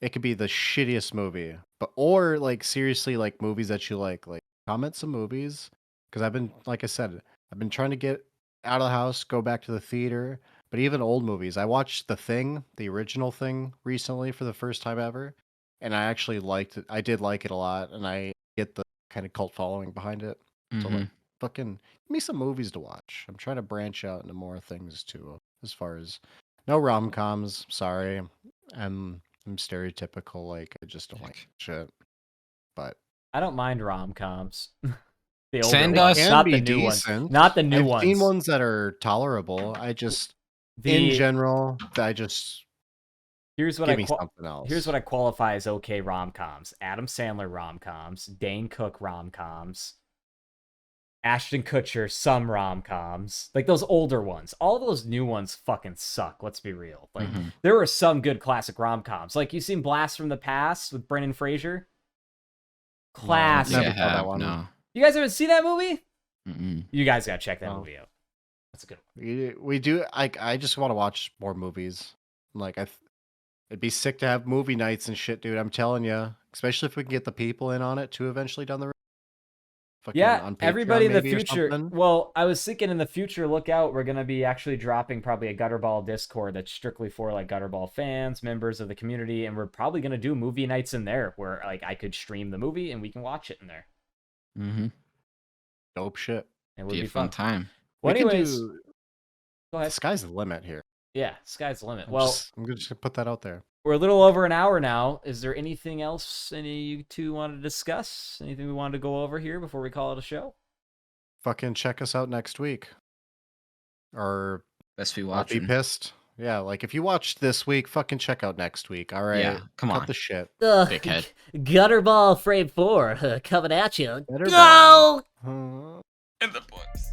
It could be the shittiest movie, but or like seriously like movies that you like. Like comment some movies because I've been like I said, I've been trying to get out of the house, go back to the theater. But even old movies, I watched The Thing, the original Thing, recently for the first time ever, and I actually liked it. I did like it a lot, and I get the kind of cult following behind it. So like, fucking give me some movies to watch. I'm trying to branch out into more things too. As far as no rom coms, sorry. I'm stereotypical, like I just don't like shit. But I don't mind rom-coms. The older Send ones, us- not can the be new ones. decent. Not the new I've ones. seen ones that are tolerable. I just, in general, I just Here's what give me something else. Here's what I qualify as okay rom-coms. Adam Sandler rom-coms, Dane Cook rom-coms, Ashton Kutcher some rom-coms. Like those older ones. All those new ones fucking suck, let's be real. Like there were some good classic rom-coms. Like you seen Blast from the Past with Brendan Fraser? Classic. Never saw that one. No. You guys haven't seen that movie? Mm-mm. You guys gotta check that movie out. That's a good one. We do. I just want to watch more movies. Like it'd be sick to have movie nights and shit, dude. I'm telling you. Especially if we can get the people in on it too. Eventually down the road. Fucking Yeah, on Patreon everybody in the maybe or future. something. Well, I was thinking in the future, look out, we're gonna be actually dropping probably a Gutterball Discord that's strictly for like Gutterball fans, members of the community, and we're probably gonna do movie nights in there where like I could stream the movie and we can watch it in there. Dope shit. It would Be be a fun fun. time. Well, We can anyways, do- go The ahead. sky's the limit here. Yeah, sky's the limit. I'm Well, just gonna put that out there. we're a little over an hour now. Is there anything else any of you two want to discuss? Anything we wanted to go over here before we call it a show? Fucking check us out next week. Or Best be I'll be watching. pissed. Yeah, like if you watched this week, fucking check out next week. All right. Yeah, come Cut on. the shit. Dickhead. Gutterball Frame 4 coming at you. Better Go! ball. In the books.